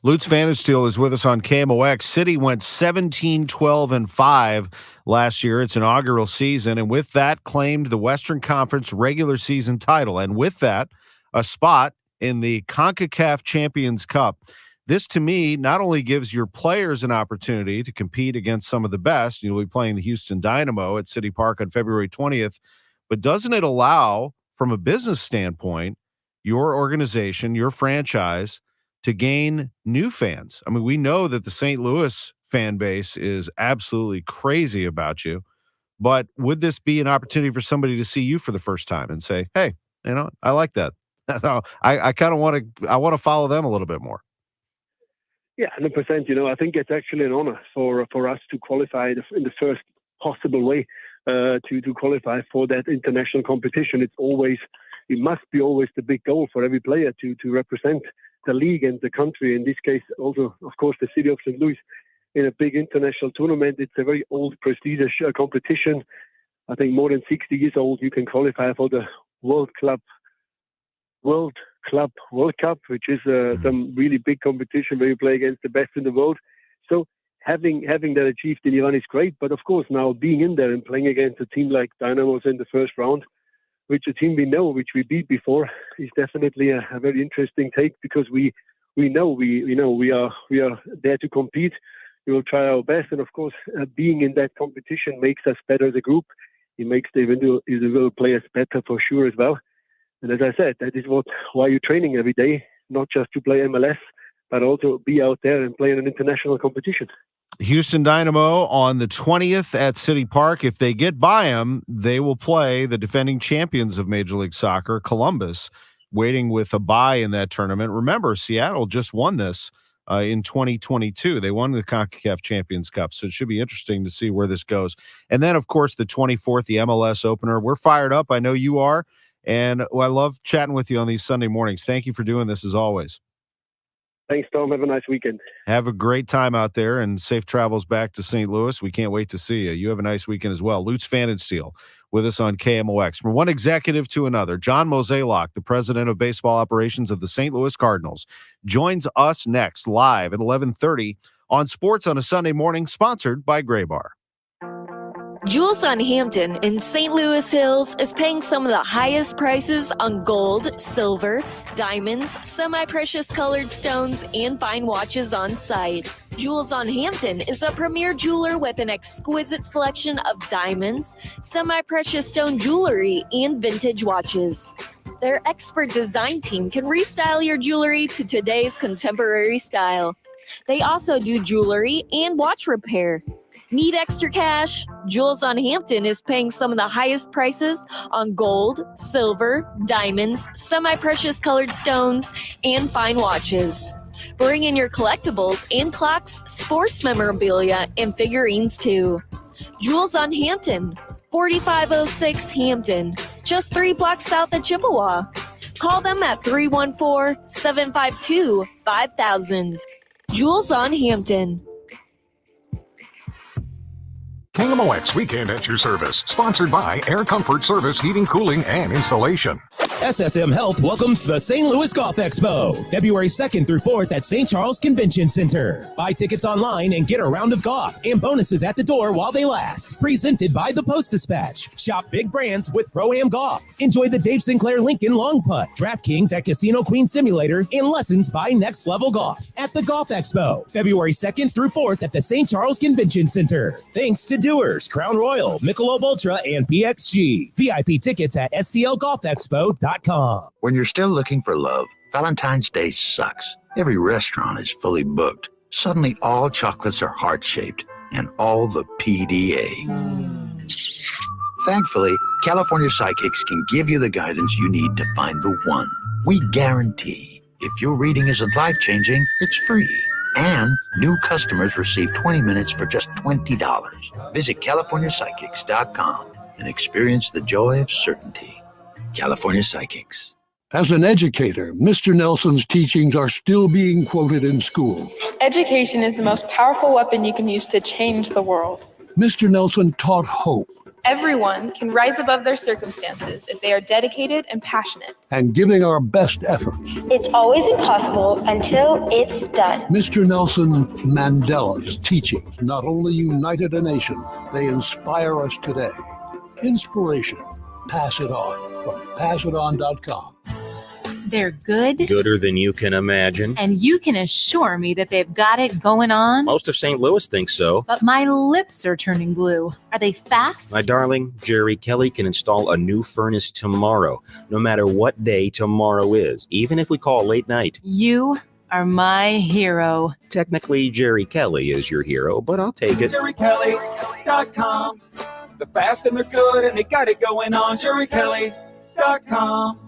Lutz Pfannenstiel is with us on KMOX. City went 17-12-5 last year, its inaugural season, and with that claimed the Western Conference regular season title, and with that, a spot in the CONCACAF Champions Cup. This, to me, not only gives your players an opportunity to compete against some of the best, you'll be playing the Houston Dynamo at City Park on February 20th, but doesn't it allow, from a business standpoint, your organization, your franchise, to gain new fans? I mean, we know that the St. Louis fan base is absolutely crazy about you, but would this be an opportunity for somebody to see you for the first time and say, hey, I like that. I kind of want to follow them a little bit more? Yeah, 100%. I think it's actually an honor for us to qualify in the first possible way to qualify for that international competition. It must be always the big goal for every player to represent the league and the country. In this case, also, of course, the city of St. Louis in a big international tournament. It's a very old, prestigious competition. I think more than 60 years old. You can qualify for the World Cup, which is some really big competition where you play against the best in the world. So having that achieved in Iran is great. But of course, now being in there and playing against a team like Dynamos in the first round, which a team we know, which we beat before, is definitely a very interesting take, because we know we are there to compete. We will try our best, and of course, being in that competition makes us better as a group. It makes the individual players better for sure as well. And as I said, that is why you're training every day, not just to play MLS, but also be out there and play in an international competition. Houston Dynamo on the 20th at City Park. If they get by them, they will play the defending champions of Major League Soccer, Columbus, waiting with a bye in that tournament. Remember, Seattle just won this in 2022. They won the CONCACAF Champions Cup, so it should be interesting to see where this goes. And then, of course, the 24th, the MLS opener. We're fired up. I know you are. And I love chatting with you on these Sunday mornings. Thank you for doing this as always. Thanks, Tom. Have a nice weekend. Have a great time out there and safe travels back to St. Louis. We can't wait to see you. You have a nice weekend as well. Lutz Pfannenstiel with us on KMOX. From one executive to another, John Mozeliak, the president of baseball operations of the St. Louis Cardinals, joins us next live at 11:30 on Sports on a Sunday morning, sponsored by Gray Bar. Jules on Hampton in St. Louis Hills is paying some of the highest prices on gold, silver, diamonds, semi-precious colored stones, and fine watches on site. Jules on Hampton is a premier jeweler with an exquisite selection of diamonds, semi-precious stone jewelry, and vintage watches. Their expert design team can restyle your jewelry to today's contemporary style. They also do jewelry and watch repair. Need extra cash? Jules on Hampton is paying some of the highest prices on gold, silver, diamonds, semi-precious colored stones, and fine watches. Bring in your collectibles and clocks, sports memorabilia, and figurines too. Jules on Hampton, 4506 Hampton, just 3 blocks south of Chippewa. Call them at 314-752-5000. Jules on Hampton. KMOX Weekend at your service. Sponsored by Air Comfort Service Heating, Cooling, and Installation. SSM Health welcomes the St. Louis Golf Expo, February 2nd through 4th at St. Charles Convention Center. Buy tickets online and get a round of golf and bonuses at the door while they last. Presented by the Post-Dispatch. Shop big brands with Pro-Am Golf. Enjoy the Dave Sinclair Lincoln Long Putt, DraftKings at Casino Queen Simulator, and lessons by Next Level Golf at the Golf Expo, February 2nd through 4th at the St. Charles Convention Center. Thanks to Doers, Crown Royal, Michelob Ultra, and PXG. VIP tickets at stlgolfexpo.com. When you're still looking for love, Valentine's Day sucks. Every restaurant is fully booked. Suddenly all chocolates are heart-shaped and all the PDA. Thankfully, California Psychics can give you the guidance you need to find the one. We guarantee if your reading isn't life-changing, it's free. And new customers receive 20 minutes for just $20. Visit CaliforniaPsychics.com and experience the joy of certainty. California Psychics. As an educator, Mr. Nelson's teachings are still being quoted in schools. Education is the most powerful weapon you can use to change the world. Mr. Nelson taught hope. Everyone can rise above their circumstances if they are dedicated and passionate. And giving our best efforts. It's always impossible until it's done. Mr. Nelson Mandela's teachings not only united a nation, they inspire us today. Inspiration. Pass it on from passiton.com. They're good. Gooder than you can imagine. And you can assure me that they've got it going on. Most of St. Louis thinks so. But my lips are turning blue. Are they fast? My darling, Jerry Kelly can install a new furnace tomorrow, no matter what day tomorrow is, even if we call late night. You are my hero. Technically, Jerry Kelly is your hero, but I'll take it. JerryKelly.com. They're fast and they're good and they got it going on. JerryKelly.com.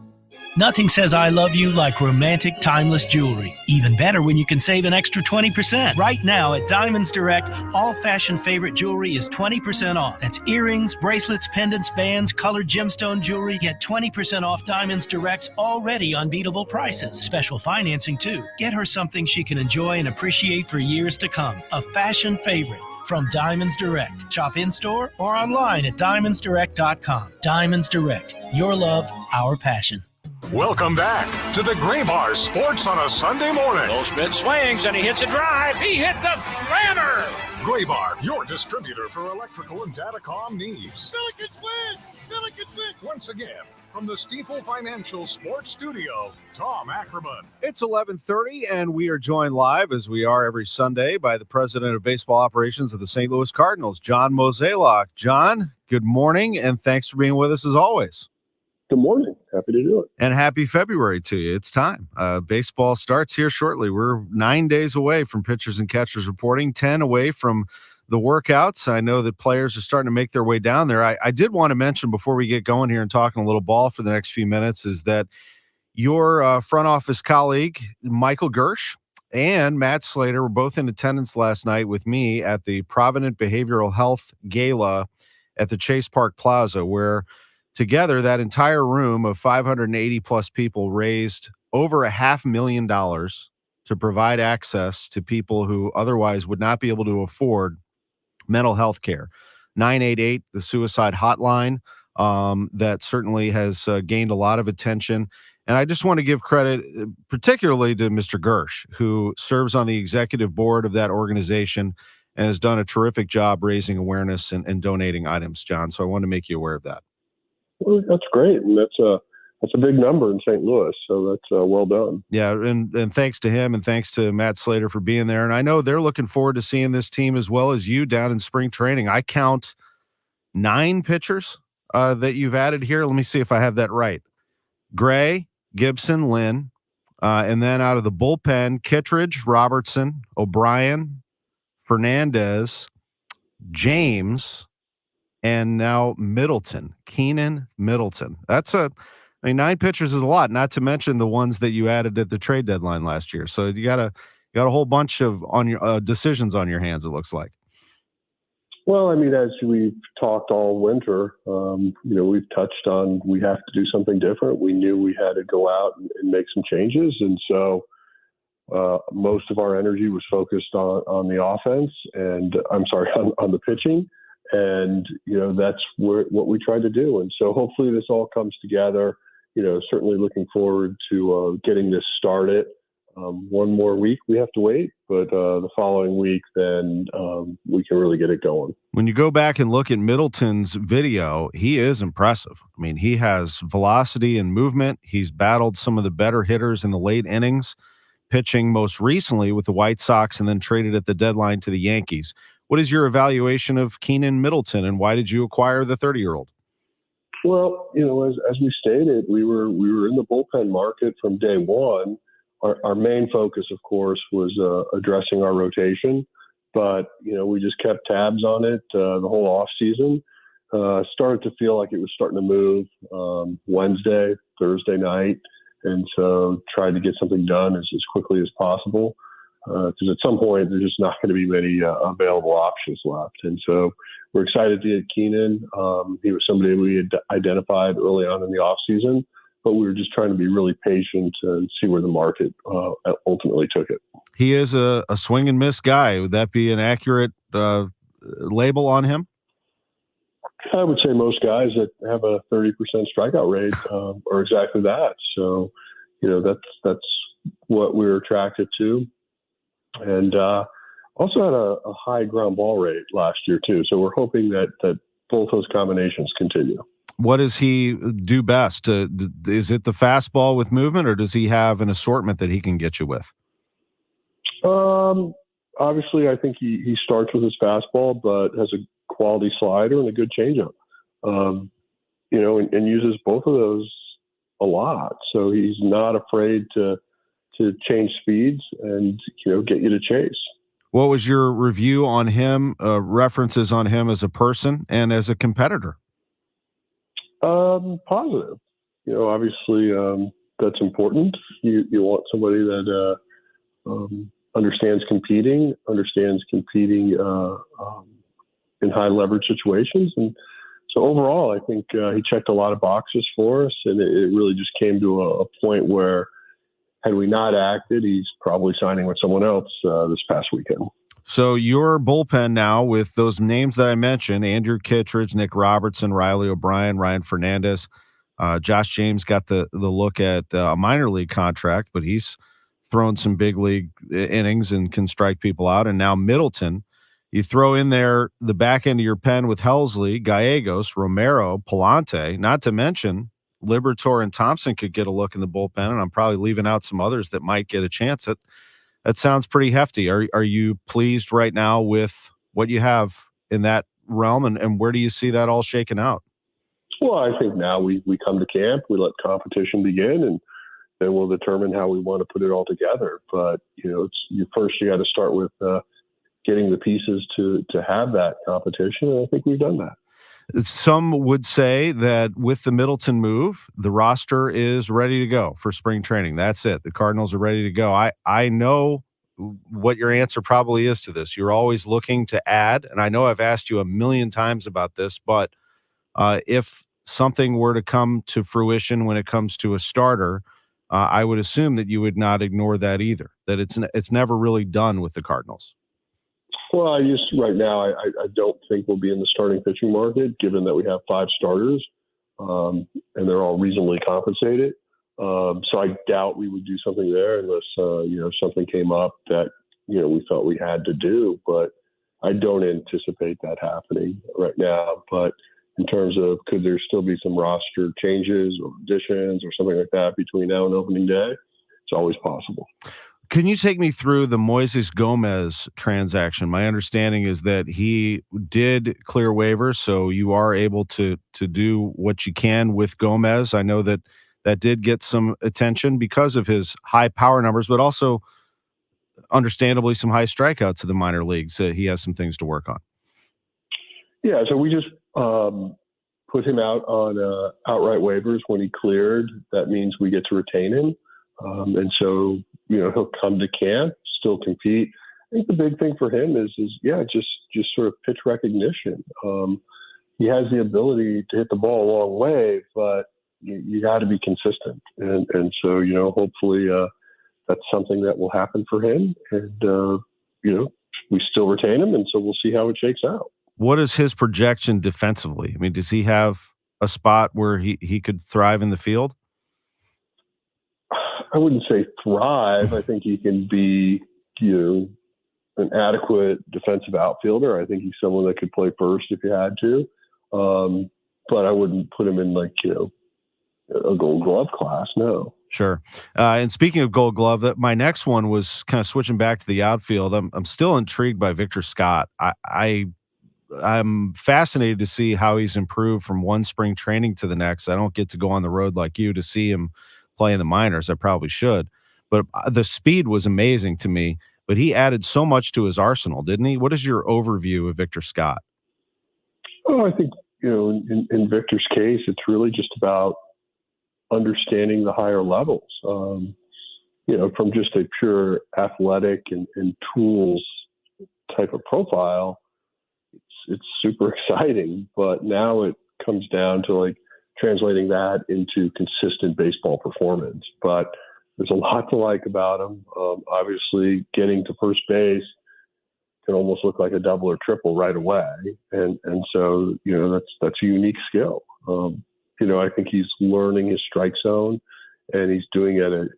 Nothing says I love you like romantic, timeless jewelry. Even better when you can save an extra 20%. Right now at Diamonds Direct, all fashion favorite jewelry is 20% off. That's earrings, bracelets, pendants, bands, colored gemstone jewelry. Get 20% off Diamonds Direct's already unbeatable prices. Special financing too. Get her something she can enjoy and appreciate for years to come. A fashion favorite from Diamonds Direct. Shop in-store or online at diamondsdirect.com. Diamonds Direct. Your love, our passion. Welcome back to the Gray Bar Sports on a Sunday morning. Goldschmidt swings and he hits a drive. He hits a slammer. Gray Bar, your distributor for electrical and datacom needs. Billikens win! Billikens win! Once again, from the Stifel Financial Sports Studio, Tom Ackerman. It's 11:30, and we are joined live, as we are every Sunday, by the president of baseball operations of the St. Louis Cardinals, John Mozeliak. John, good morning, and thanks for being with us as always. Good morning. Happy to do it. And happy February to you. It's time. Baseball starts here shortly. We're 9 days away from pitchers and catchers reporting, 10 away from the workouts. I know that players are starting to make their way down there. I did want to mention before we get going here and talking a little ball for the next few minutes is that your front office colleague, Michael Gersh, and Matt Slater were both in attendance last night with me at the Provident Behavioral Health Gala at the Chase Park Plaza, where together, that entire room of 580 plus people raised over $500,000 to provide access to people who otherwise would not be able to afford mental health care. 988, the suicide hotline, that certainly has gained a lot of attention. And I just want to give credit particularly to Mr. Gersh, who serves on the executive board of that organization and has done a terrific job raising awareness and donating items, John. So I want to make you aware of that. Well, that's great, and that's a big number in St. Louis, so that's well done. Yeah, and thanks to him and thanks to Matt Slater for being there. And I know they're looking forward to seeing this team as well as you down in spring training. I count 9 pitchers that you've added here. Let me see if I have that right. Gray, Gibson, Lynn, and then out of the bullpen, Kittredge, Robertson, O'Brien, Fernandez, James, and now Middleton, Keenan Middleton. That's 9 pitchers is a lot, not to mention the ones that you added at the trade deadline last year. So you got a whole bunch of on your decisions on your hands, it looks like. Well, I mean, as we've talked all winter, we've touched on we have to do something different. We knew we had to go out and make some changes. And so most of our energy was focused on the offense and on the pitching. And, that's what we tried to do. And so hopefully this all comes together, certainly looking forward to getting this started. One more week we have to wait, but the following week, then we can really get it going. When you go back and look at Middleton's video, he is impressive. I mean, he has velocity and movement. He's battled some of the better hitters in the late innings, pitching most recently with the White Sox and then traded at the deadline to the Yankees. What is your evaluation of Keenan Middleton, and why did you acquire the 30-year-old? Well, as we stated, we were in the bullpen market from day one. Our main focus, of course, was addressing our rotation, but we just kept tabs on it the whole off season. Started to feel like it was starting to move Wednesday, Thursday night, and so tried to get something done as quickly as possible. Because at some point there's just not going to be many available options left. And so we're excited to get Keenan. He was somebody we had identified early on in the offseason, but we were just trying to be really patient and see where the market ultimately took it. He is a swing and miss guy. Would that be an accurate label on him? I would say most guys that have a 30% strikeout rate are exactly that. So, that's what we were attracted to. And also had a high ground ball rate last year, too. So we're hoping that both those combinations continue. What does he do best? Is it the fastball with movement, or does he have an assortment that he can get you with? Obviously, I think he starts with his fastball, but has a quality slider and a good changeup. And uses both of those a lot. So he's not afraid to change speeds and, get you to chase. What was your review on him, references on him as a person and as a competitor? Positive. Obviously, that's important. You want somebody that understands competing in high leverage situations. And so overall, I think he checked a lot of boxes for us, and it really just came to a point where had we not acted, he's probably signing with someone else this past weekend. So your bullpen now with those names that I mentioned, Andrew Kittredge, Nick Robertson, Riley O'Brien, Ryan Fernandez, Josh James got the look at a minor league contract, but he's thrown some big league innings and can strike people out. And now Middleton, you throw in there the back end of your pen with Helsley, Gallegos, Romero, Palante, not to mention Liberatore and Thompson could get a look in the bullpen, and I'm probably leaving out some others that might get a chance. That sounds pretty hefty. Are you pleased right now with what you have in that realm, and where do you see that all shaken out? Well, I think now we come to camp, we let competition begin, and then we'll determine how we want to put it all together. But, you got to start with getting the pieces to have that competition, and I think we've done that. Some would say that with the Middleton move, the roster is ready to go for spring training. That's it. The Cardinals are ready to go. I know what your answer probably is to this. You're always looking to add, and I know I've asked you a million times about this, but if something were to come to fruition when it comes to a starter, I would assume that you would not ignore that either, that it's never really done with the Cardinals. Well, right now, I don't think we'll be in the starting pitching market, given that we have 5 starters, and they're all reasonably compensated. So I doubt we would do something there unless, something came up that, we felt we had to do. But I don't anticipate that happening right now. But in terms of could there still be some roster changes or additions or something like that between now and opening day, it's always possible. Can you take me through the Moises Gomez transaction? My understanding is that he did clear waivers, so you are able to do what you can with Gomez. I know that did get some attention because of his high power numbers, but also understandably some high strikeouts to the minor leagues. He has some things to work on. Yeah, so we just put him out on outright waivers when he cleared. That means we get to retain him. And so, he'll come to camp, still compete. I think the big thing for him is just sort of pitch recognition. He has the ability to hit the ball a long way, but you got to be consistent. And so, hopefully that's something that will happen for him. And, we still retain him. And so we'll see how it shakes out. What is his projection defensively? I mean, does he have a spot where he could thrive in the field? I wouldn't say thrive. I think he can be, an adequate defensive outfielder. I think he's someone that could play first if you had to. But I wouldn't put him in a Gold Glove class. No. Sure. And speaking of Gold Glove, my next one was kind of switching back to the outfield. I'm still intrigued by Victor Scott. I'm fascinated to see how he's improved from one spring training to the next. I don't get to go on the road like you to see him play in the minors. I probably should, but the speed was amazing to me. But he added so much to his arsenal, didn't he? What is your overview of Victor Scott? Oh, I think in Victor's case, it's really just about understanding the higher levels. From just a pure athletic and tools type of profile, it's super exciting. But now it comes down to translating that into consistent baseball performance. But there's a lot to like about him. Obviously, getting to first base can almost look like a double or triple right away, and so that's a unique skill. I think he's learning his strike zone, and he's doing it at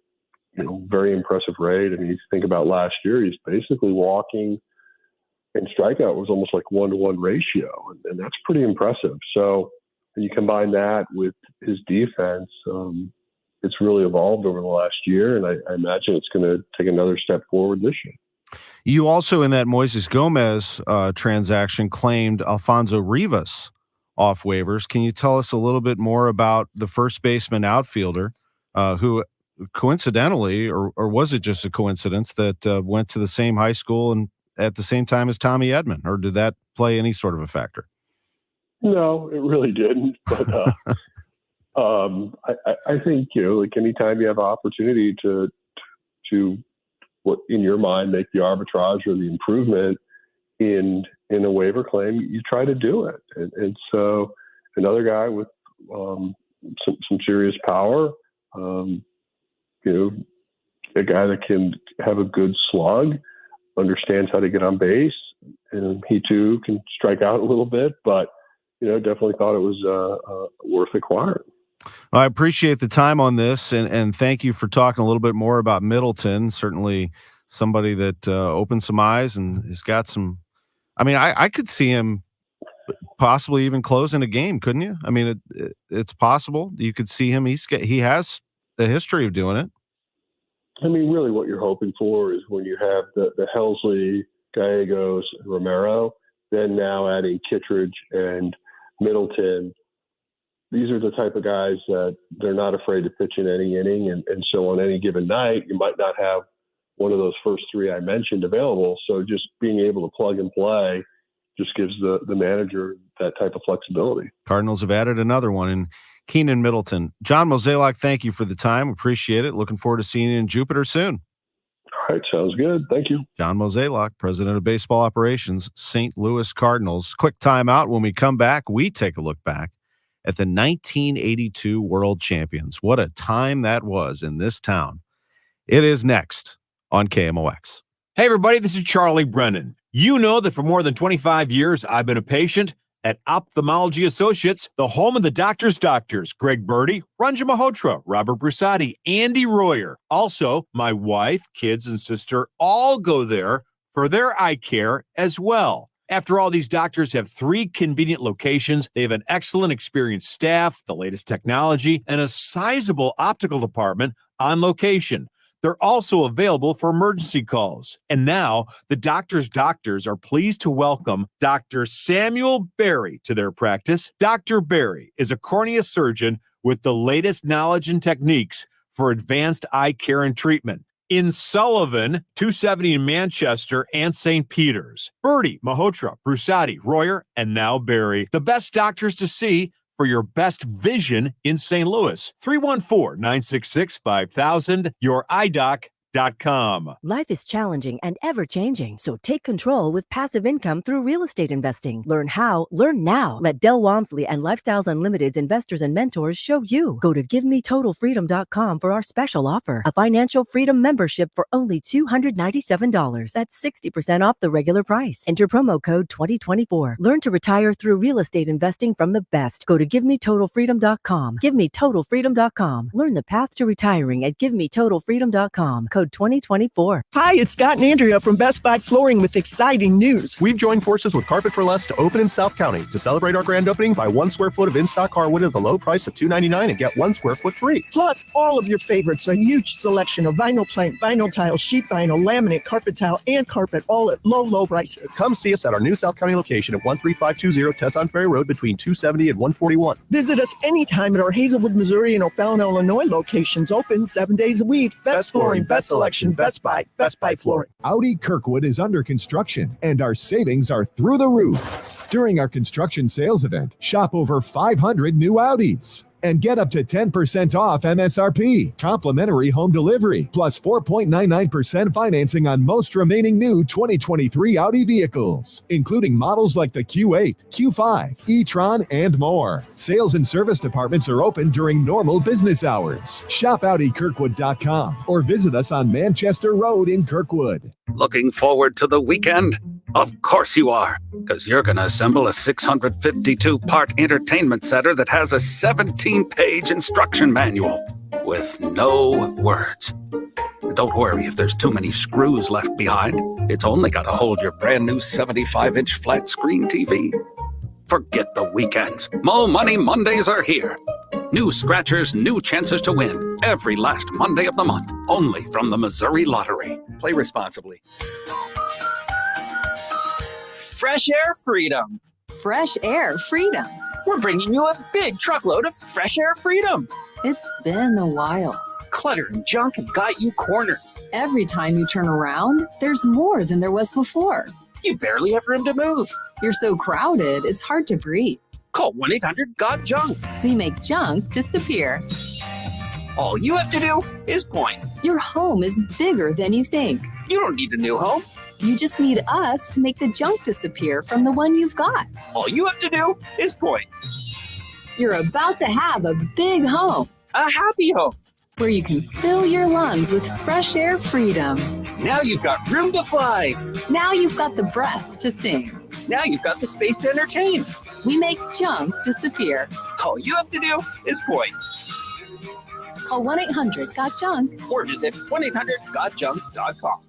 a very impressive rate. I mean, you think about last year, he's basically walking, and strikeout was almost like 1-to-1 ratio, and that's pretty impressive. So. And you combine that with his defense, it's really evolved over the last year, and I imagine it's going to take another step forward this year. You also, in that Moises Gomez transaction, claimed Alfonso Rivas off waivers. Can you tell us a little bit more about the first baseman outfielder who coincidentally, or was it just a coincidence that went to the same high school and at the same time as Tommy Edman, or did that play any sort of a factor? No, it really didn't. But I think, like anytime you have an opportunity to what in your mind make the arbitrage or the improvement in a waiver claim, you try to do it. And so another guy with some serious power, a guy that can have a good slug, understands how to get on base, and he too can strike out a little bit, but definitely thought it was worth acquiring. I appreciate the time on this, and thank you for talking a little bit more about Middleton. Certainly somebody that opened some eyes and has got some. I mean, I could see him possibly even closing a game, couldn't you? I mean, it's possible. You could see him. He has a history of doing it. I mean, really what you're hoping for is when you have the Helsley, Gallegos, and Romero, then now adding Kittredge and Middleton. These are the type of guys that they're not afraid to pitch in any inning. And so on any given night, you might not have one of those first three I mentioned available. So just being able to plug and play just gives the manager that type of flexibility. Cardinals have added another one in Keenan Middleton. John Mozeliak, thank you for the time. Appreciate it. Looking forward to seeing you in Jupiter soon. All right, sounds good. Thank you. John Mozeliak, president of baseball operations, St. Louis Cardinals. Quick timeout. When we come back, we take a look back at the 1982 World Champions. What a time that was in this town. It is next on KMOX. Hey, everybody, this is Charlie Brennan. You know that for more than 25 years, I've been a patient at Ophthalmology Associates, the home of the doctors' doctors, Greg Birdie, Ranjan Malhotra, Robert Brusati, Andy Royer. Also, my wife, kids, and sister all go there for their eye care as well. After all, these doctors have 3 convenient locations. They have an excellent experienced staff, the latest technology, and a sizable optical department on location. They're also available for emergency calls. And now, the doctors' doctors are pleased to welcome Dr. Samuel Berry to their practice. Dr. Berry is a cornea surgeon with the latest knowledge and techniques for advanced eye care and treatment. In Sullivan, 270 in Manchester, and St. Peter's. Birdie, Malhotra, Brusati, Royer, and now Berry. The best doctors to see for your best vision in St. Louis. 314-966-5000, youridoc.com. Life is challenging and ever-changing, so take control with passive income through real estate investing. Learn how, learn now. Let Del Walmsley and Lifestyles Unlimited's investors and mentors show you. Go to GiveMeTotalFreedom.com for our special offer. A financial freedom membership for only $297. That's 60% off the regular price. Enter promo code 2024. Learn to retire through real estate investing from the best. Go to GiveMeTotalFreedom.com. GiveMeTotalFreedom.com. Learn the path to retiring at GiveMeTotalFreedom.com. Code 2024. Hi, it's Scott and Andrea from Best Buy Flooring with exciting news. We've joined forces with Carpet for Less to open in South County. To celebrate our grand opening, buy 1 square foot of in-stock hardwood at the low price of $2.99 and get 1 square foot free. Plus, all of your favorites, a huge selection of vinyl plank, vinyl tile, sheet vinyl, laminate, carpet tile, and carpet, all at low, low prices. Come see us at our new South County location at 13520 Tesson Ferry Road between 270 and 141. Visit us anytime at our Hazelwood, Missouri and O'Fallon, Illinois locations, open 7 days a week. Best flooring, best selection, Best Buy Flooring. Audi Kirkwood is under construction, and our savings are through the roof. During our construction sales event, shop over 500 new Audis and get up to 10% off MSRP, complimentary home delivery, plus 4.99% financing on most remaining new 2023 Audi vehicles, including models like the Q8, Q5, e-tron, and more. Sales and service departments are open during normal business hours. Shop AudiKirkwood.com or visit us on Manchester Road in Kirkwood. Looking forward to the weekend? Of course you are, because you're going to assemble a 652-part entertainment center that has a 17-page instruction manual with no words. Don't worry if there's too many screws left behind. It's only got to hold your brand new 75-inch flat screen TV. Forget the weekends. Mo Money Mondays are here. New scratchers, new chances to win. Every last Monday of the month. Only from the Missouri Lottery. Play responsibly. Fresh air freedom. Fresh air freedom. We're bringing you a big truckload of fresh air freedom. It's been a while. Clutter and junk have got you cornered. Every time you turn around, there's more than there was before. You barely have room to move. You're so crowded, it's hard to breathe. Call 1-800-GOT-JUNK. We make junk disappear. All you have to do is point. Your home is bigger than you think. You don't need a new home. You just need us to make the junk disappear from the one you've got. All you have to do is point. You're about to have a big home. A happy home. Where you can fill your lungs with fresh air freedom. Now you've got room to fly. Now you've got the breath to sing. Now you've got the space to entertain. We make junk disappear. All you have to do is point. Call 1-800-GOT-JUNK. Or visit 1-800-GOTJUNK.com.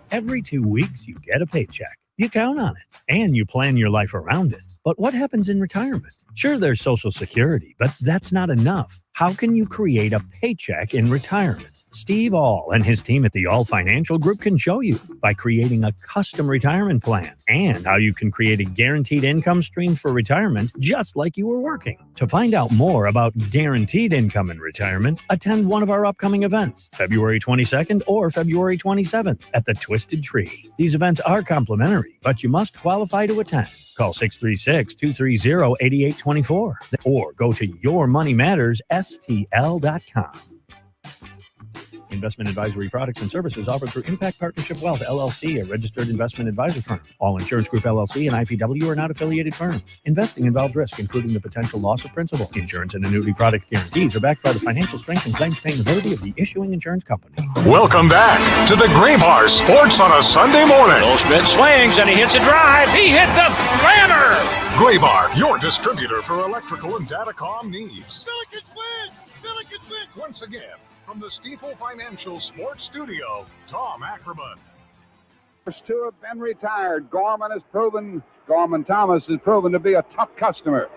Every 2 weeks, you get a paycheck. You count on it, and you plan your life around it. But what happens in retirement? Sure, there's Social Security, but that's not enough. How can you create a paycheck in retirement? Steve All and his team at the All Financial Group can show you by creating a custom retirement plan and how you can create a guaranteed income stream for retirement just like you were working. To find out more about guaranteed income in retirement, attend one of our upcoming events, February 22nd or February 27th at the Twisted Tree. These events are complimentary, but you must qualify to attend. Call 636-230-8824 or go to yourmoneymattersstl.com. Investment advisory products and services offered through Impact Partnership Wealth, LLC, a registered investment advisor firm. All Insurance Group, LLC, and IPW are not affiliated firms. Investing involves risk, including the potential loss of principal. Insurance and annuity product guarantees are backed by the financial strength and claims-paying ability of the issuing insurance company. Welcome back to the Gray Bar Sports on a Sunday morning. Goldschmidt swings and he hits a drive. He hits a slammer. Gray Bar, your distributor for electrical and datacom needs. Billikens win! Billikens win! Once again, from the Stifel Financial Sports Studio, Tom Ackerman. First two have been retired. Gorman Thomas has proven to be a tough customer.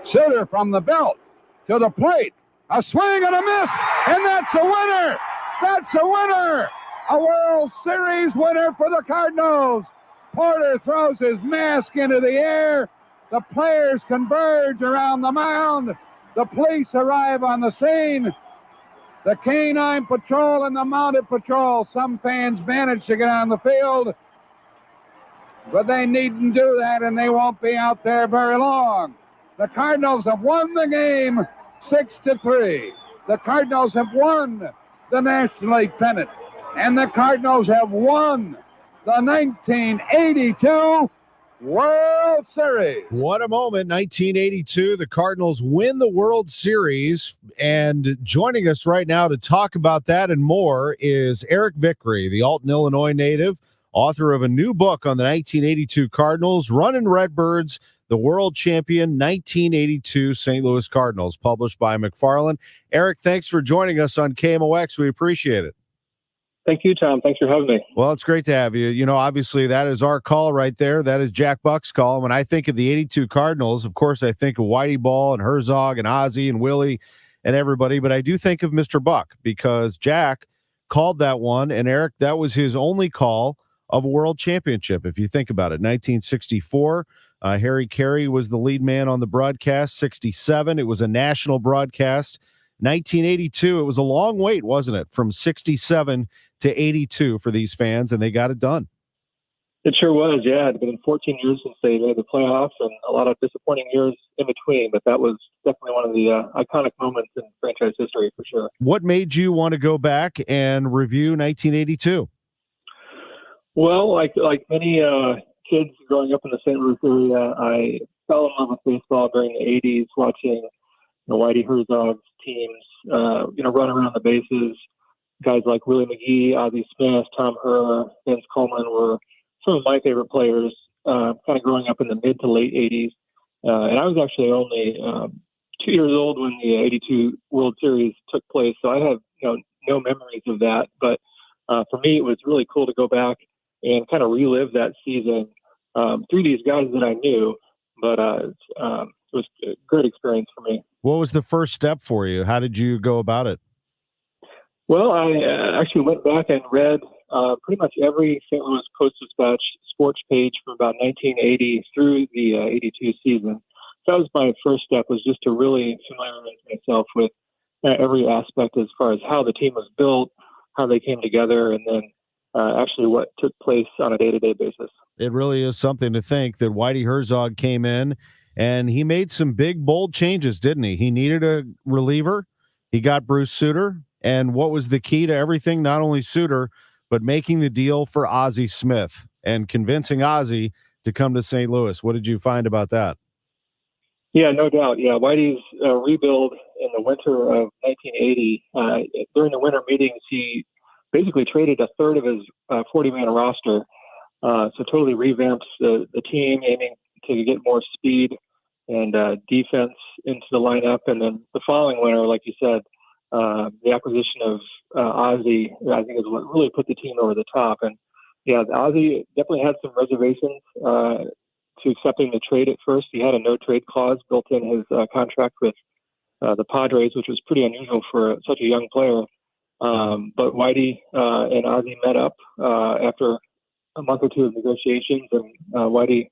Sitter from the belt to the plate. A swing and a miss, and that's a winner! That's a winner! A World Series winner for the Cardinals. Porter throws his mask into the air. The players converge around the mound. The police arrive on the scene. The Canine Patrol and the Mounted Patrol. Some fans manage to get on the field, but they needn't do that, and they won't be out there very long. The Cardinals have won the game 6-3. The Cardinals have won the National League pennant, and the Cardinals have won the 1982 World Series. What a moment. 1982, the Cardinals win the World Series. And joining us right now to talk about that and more is Eric Vickery, the Alton, Illinois native, author of a new book on the 1982 Cardinals, Runnin' Redbirds, the world champion 1982 St. Louis Cardinals, published by McFarland. Eric, thanks for joining us on KMOX. We appreciate it. Thank you, Tom. Thanks for having me. Well, it's great to have you. You know, obviously, that is our call right there. That is Jack Buck's call. When I think of the 82 Cardinals, of course, I think of Whitey Ball and Herzog and Ozzie and Willie and everybody, but I do think of Mr. Buck because Jack called that one, and Eric, that was his only call of a world championship, if you think about it. 1964, Harry Carey was the lead man on the broadcast. 67, it was a national broadcast. 1982, it was a long wait, wasn't it, from 67 to 82 for these fans, and they got it done. It sure was, yeah. It had been 14 years since they made the playoffs and a lot of disappointing years in between, but that was definitely one of the iconic moments in franchise history for sure. What made you want to go back and review 1982? Well, like many kids growing up in the St. Louis area, I fell in love with baseball during the 80s, watching Whitey Herzog's teams, run around the bases. Guys like Willie McGee, Ozzie Smith, Tom Herr, Vince Coleman were some of my favorite players, kind of growing up in the mid to late 80s. And I was actually only 2 years old when the 82 World Series took place, so I have no memories of that. But for me, it was really cool to go back and kind of relive that season through these guys that I knew. But it was a great experience for me. What was the first step for you? How did you go about it? Well, I actually went back and read pretty much every St. Louis Post-Dispatch sports page from about 1980 through the 82 season. So that was my first step, was just to really familiarize myself with every aspect as far as how the team was built, how they came together, and then actually what took place on a day-to-day basis. It really is something to think that Whitey Herzog came in And he made some big, bold changes, didn't he? He needed a reliever. He got Bruce Sutter. And what was the key to everything? Not only Sutter, but making the deal for Ozzie Smith and convincing Ozzie to come to St. Louis. What did you find about that? Yeah, no doubt. Yeah, Whitey's rebuild in the winter of 1980, during the winter meetings, he basically traded a third of his 40-man roster. So totally revamps the team, aiming to get more speed and defense into the lineup. And then the following winter, like you said, the acquisition of Ozzie, I think, is what really put the team over the top. And yeah, Ozzie definitely had some reservations to accepting the trade at first. He had a no-trade clause built in his contract with the Padres, which was pretty unusual for such a young player. But Whitey and Ozzie met up after a month or two of negotiations, and Whitey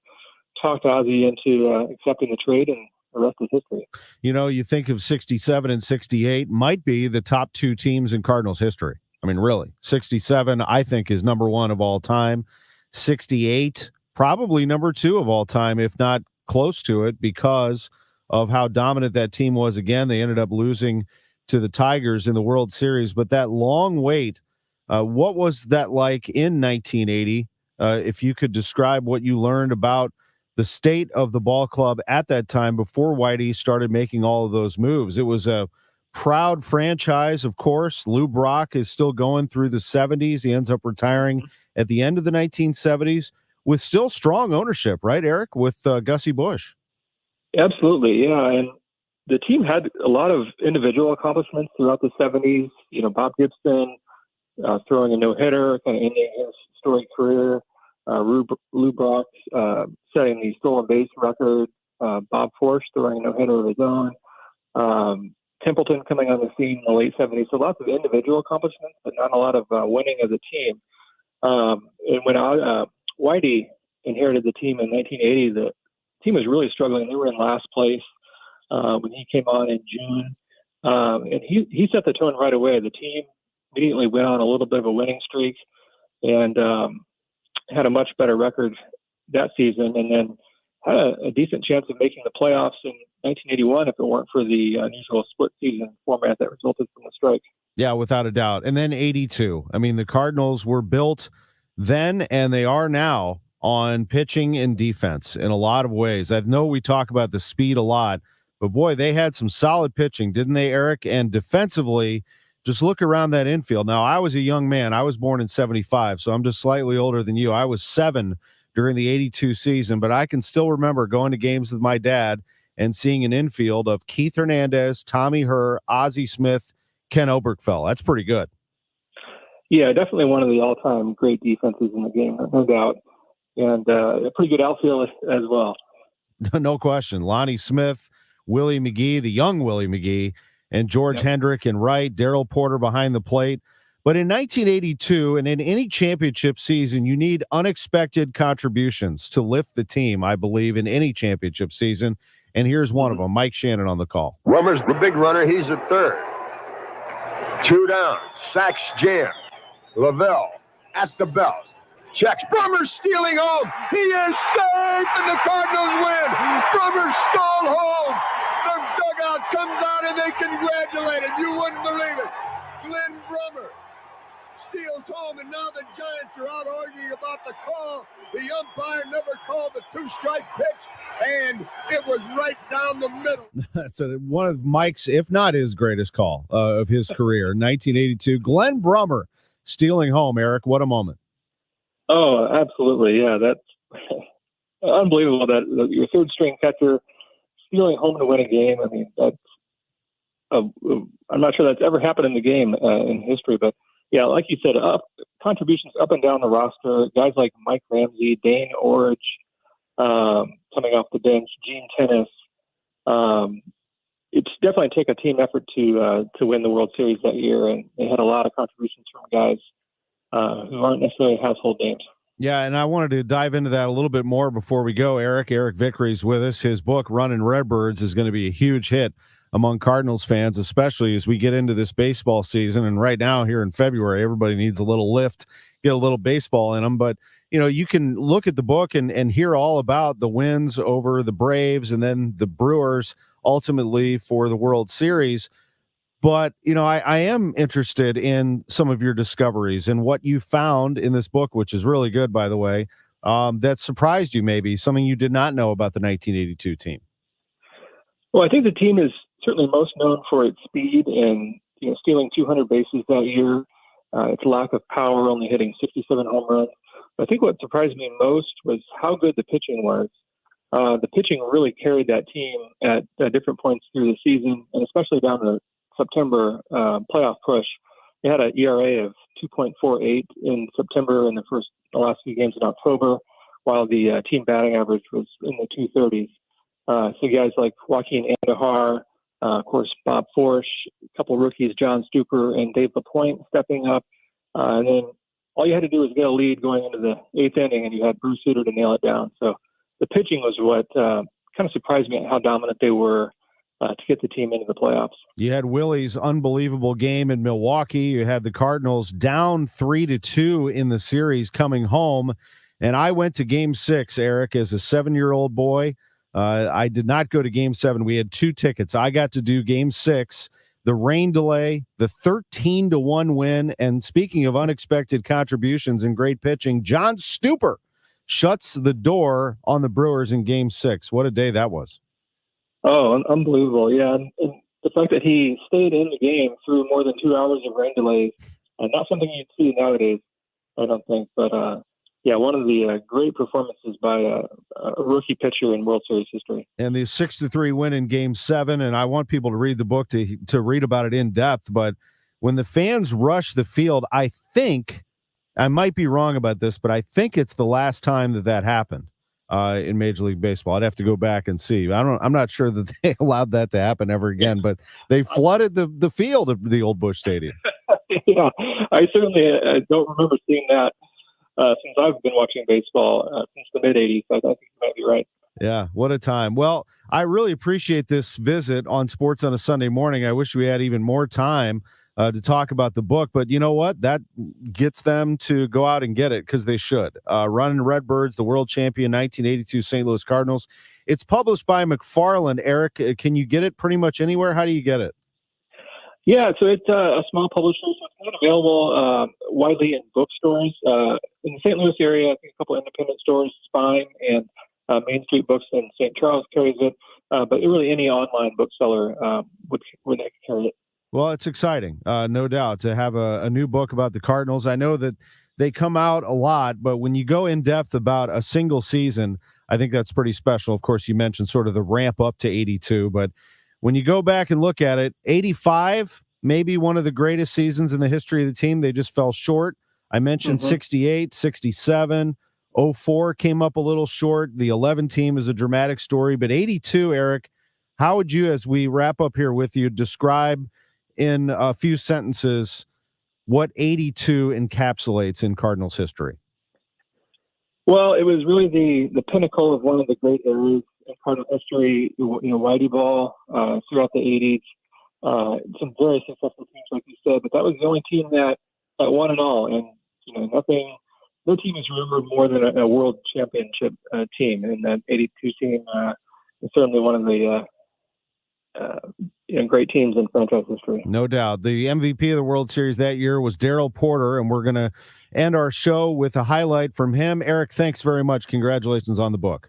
talked Ozzie into accepting the trade, and the rest is history. You know, you think of 67 and 68 might be the top two teams in Cardinals history. I mean, really, 67, I think, is number one of all time. 68, probably number two of all time, if not close to it, because of how dominant that team was. Again, they ended up losing to the Tigers in the World Series, but that long wait, what was that like in 1980? If you could describe what you learned about the state of the ball club at that time before Whitey started making all of those moves. It was a proud franchise, of course. Lou Brock is still going through the 70s. He ends up retiring at the end of the 1970s with still strong ownership, right, Eric, with Gussie Busch? Absolutely, yeah. And the team had a lot of individual accomplishments throughout the 70s. You know, Bob Gibson throwing a no-hitter, kind of ending his storied career. Lou Brock setting the stolen base record. Bob Forsch throwing a no-hitter of his own. Templeton coming on the scene in the late 70s. So lots of individual accomplishments, but not a lot of winning as a team. And when Whitey inherited the team in 1980, the team was really struggling. They were in last place when he came on in June. And he set the tone right away. The team immediately went on a little bit of a winning streak and had a much better record that season, and then had a decent chance of making the playoffs in 1981 if it weren't for the unusual split season format that resulted from the strike. Yeah, without a doubt. And then 82. I mean, the Cardinals were built then and they are now on pitching and defense in a lot of ways. I know we talk about the speed a lot, but boy, they had some solid pitching, didn't they, Eric? And defensively, just look around that infield. Now, I was a young man. I was born in 75, so I'm just slightly older than you. I was 7 during the 82 season, but I can still remember going to games with my dad and seeing an infield of Keith Hernandez, Tommy Herr, Ozzie Smith, Ken Oberkfell. That's pretty good. Yeah, definitely one of the all-time great defenses in the game, no doubt. And a pretty good outfield as well. No question. Lonnie Smith, Willie McGee, the young Willie McGee, and George Hendrick and Wright, Darrell Porter behind the plate. But in 1982 and in any championship season, you need unexpected contributions to lift the team, I believe, in any championship season. And here's one of them, Mike Shannon on the call. Rummer's the big runner. He's at third. 2 down. Sacks jam. Lavelle at the belt. Checks. Brummer's stealing home. He is safe, and the Cardinals win. Brummer stole home. The dugout comes out, and they congratulate him. You wouldn't believe it. Glenn Brummer steals home, and now the Giants are out arguing about the call. The umpire never called the 2-strike pitch, and it was right down the middle. That's one of Mike's, if not his greatest call of his career, 1982. Glenn Brummer stealing home, Eric. What a moment. Oh, absolutely. Yeah, that's unbelievable that your third-string catcher stealing home to win a game. I mean, that's I'm not sure that's ever happened in the game in history, but yeah, like you said, contributions up and down the roster. Guys like Mike Ramsey, Dane Orge, coming off the bench, Gene Tennis. It's definitely take a team effort to win the World Series that year, and they had a lot of contributions from guys who aren't necessarily household names. Yeah, and I wanted to dive into that a little bit more before we go. Eric Vickery's with us. His book, Running Redbirds, is going to be a huge hit among Cardinals fans, especially as we get into this baseball season. And right now here in February, everybody needs a little lift get a little baseball in them. But, you can look at the book and hear all about the wins over the Braves and then the Brewers ultimately for the World Series. But, I am interested in some of your discoveries and what you found in this book, which is really good, by the way, that surprised you maybe, something you did not know about the 1982 team. Well, I think the team is certainly most known for its speed and stealing 200 bases that year. Its lack of power, only hitting 67 home runs. But I think what surprised me most was how good the pitching was. The pitching really carried that team at different points through the season, and especially down to September playoff push. They had an ERA of 2.48 in September and the last few games in October, while the team batting average was in the 230s. So guys like Joaquin Andahar, of course, Bob Forsch, a couple rookies, John Stuper and Dave LaPointe stepping up. And then all you had to do was get a lead going into the 8th inning, and you had Bruce Sutter to nail it down. So the pitching was what kind of surprised me at how dominant they were to get the team into the playoffs. You had Willie's unbelievable game in Milwaukee. You had the Cardinals down 3-2 in the series coming home. And I went to Game 6, Eric, as a 7-year-old boy. I did not go to Game 7. We had 2 tickets. I got to do Game 6, the rain delay, the 13-1 win. And speaking of unexpected contributions and great pitching, John Stuper shuts the door on the Brewers in Game 6. What a day that was. Oh, unbelievable. Yeah. And the fact that he stayed in the game through more than 2 hours of rain delays, not something you'd see nowadays, I don't think. But, one of the great performances by a rookie pitcher in World Series history. And the 6-3 win in Game 7, and I want people to read the book to read about it in depth, but when the fans rush the field, I think, I might be wrong about this, but I think it's the last time that happened. In Major League Baseball. I'd have to go back and see. I'm not sure that they allowed that to happen ever again, but they flooded the field of the old Busch Stadium. Yeah, I certainly don't remember seeing that since I've been watching baseball since the mid-'80s. I think you might be right. Yeah, what a time. Well, I really appreciate this visit on Sports on a Sunday Morning. I wish we had even more time to talk about the book, but you know what? That gets them to go out and get it because they should. Running Redbirds, the world champion 1982 St. Louis Cardinals. It's published by McFarland. Eric, can you get it pretty much anywhere? How do you get it? Yeah, so it's a small publisher, so it's not available widely in bookstores. In the St. Louis area, I think a couple independent stores, Spine and Main Street Books in St. Charles carries it, but really any online bookseller would carry it. Well, it's exciting, no doubt, to have a new book about the Cardinals. I know that they come out a lot, but when you go in depth about a single season, I think that's pretty special. Of course, you mentioned sort of the ramp up to 82, but when you go back and look at it, 85, maybe one of the greatest seasons in the history of the team. They just fell short. I mentioned 68, 67, 04 came up a little short. The 11 team is a dramatic story, but 82, Eric, how would you, as we wrap up here with you, describe in a few sentences what 82 encapsulates in Cardinals history? Well, it was really the pinnacle of one of the great eras in Cardinal history. Whitey ball throughout the 80s. Some very successful teams, like you said, but that was the only team that won it all. And no team is remembered more than a world championship team. And that 82 team is certainly one of the great teams in franchise history. No doubt. The MVP of the World Series that year was Darryl Porter, and we're going to end our show with a highlight from him. Eric, thanks very much. Congratulations on the book.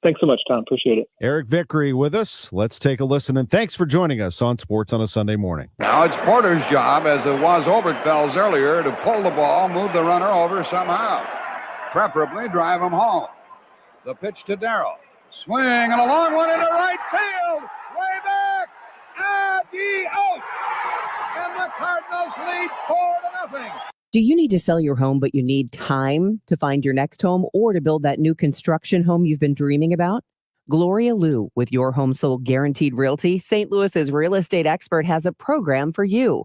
Thanks so much, Tom. Appreciate it. Eric Vickery with us. Let's take a listen, and thanks for joining us on Sports on a Sunday Morning. Now it's Porter's job, as it was Oberkfeld's earlier, to pull the ball, move the runner over somehow. Preferably drive him home. The pitch to Darryl. Swing and a long one into right field. Way back. Adios. And the Cardinals lead 4-0. Do you need to sell your home, but you need time to find your next home or to build that new construction home you've been dreaming about? Gloria Liu with Your Home Sold Guaranteed Realty, St. Louis's real estate expert, has a program for you.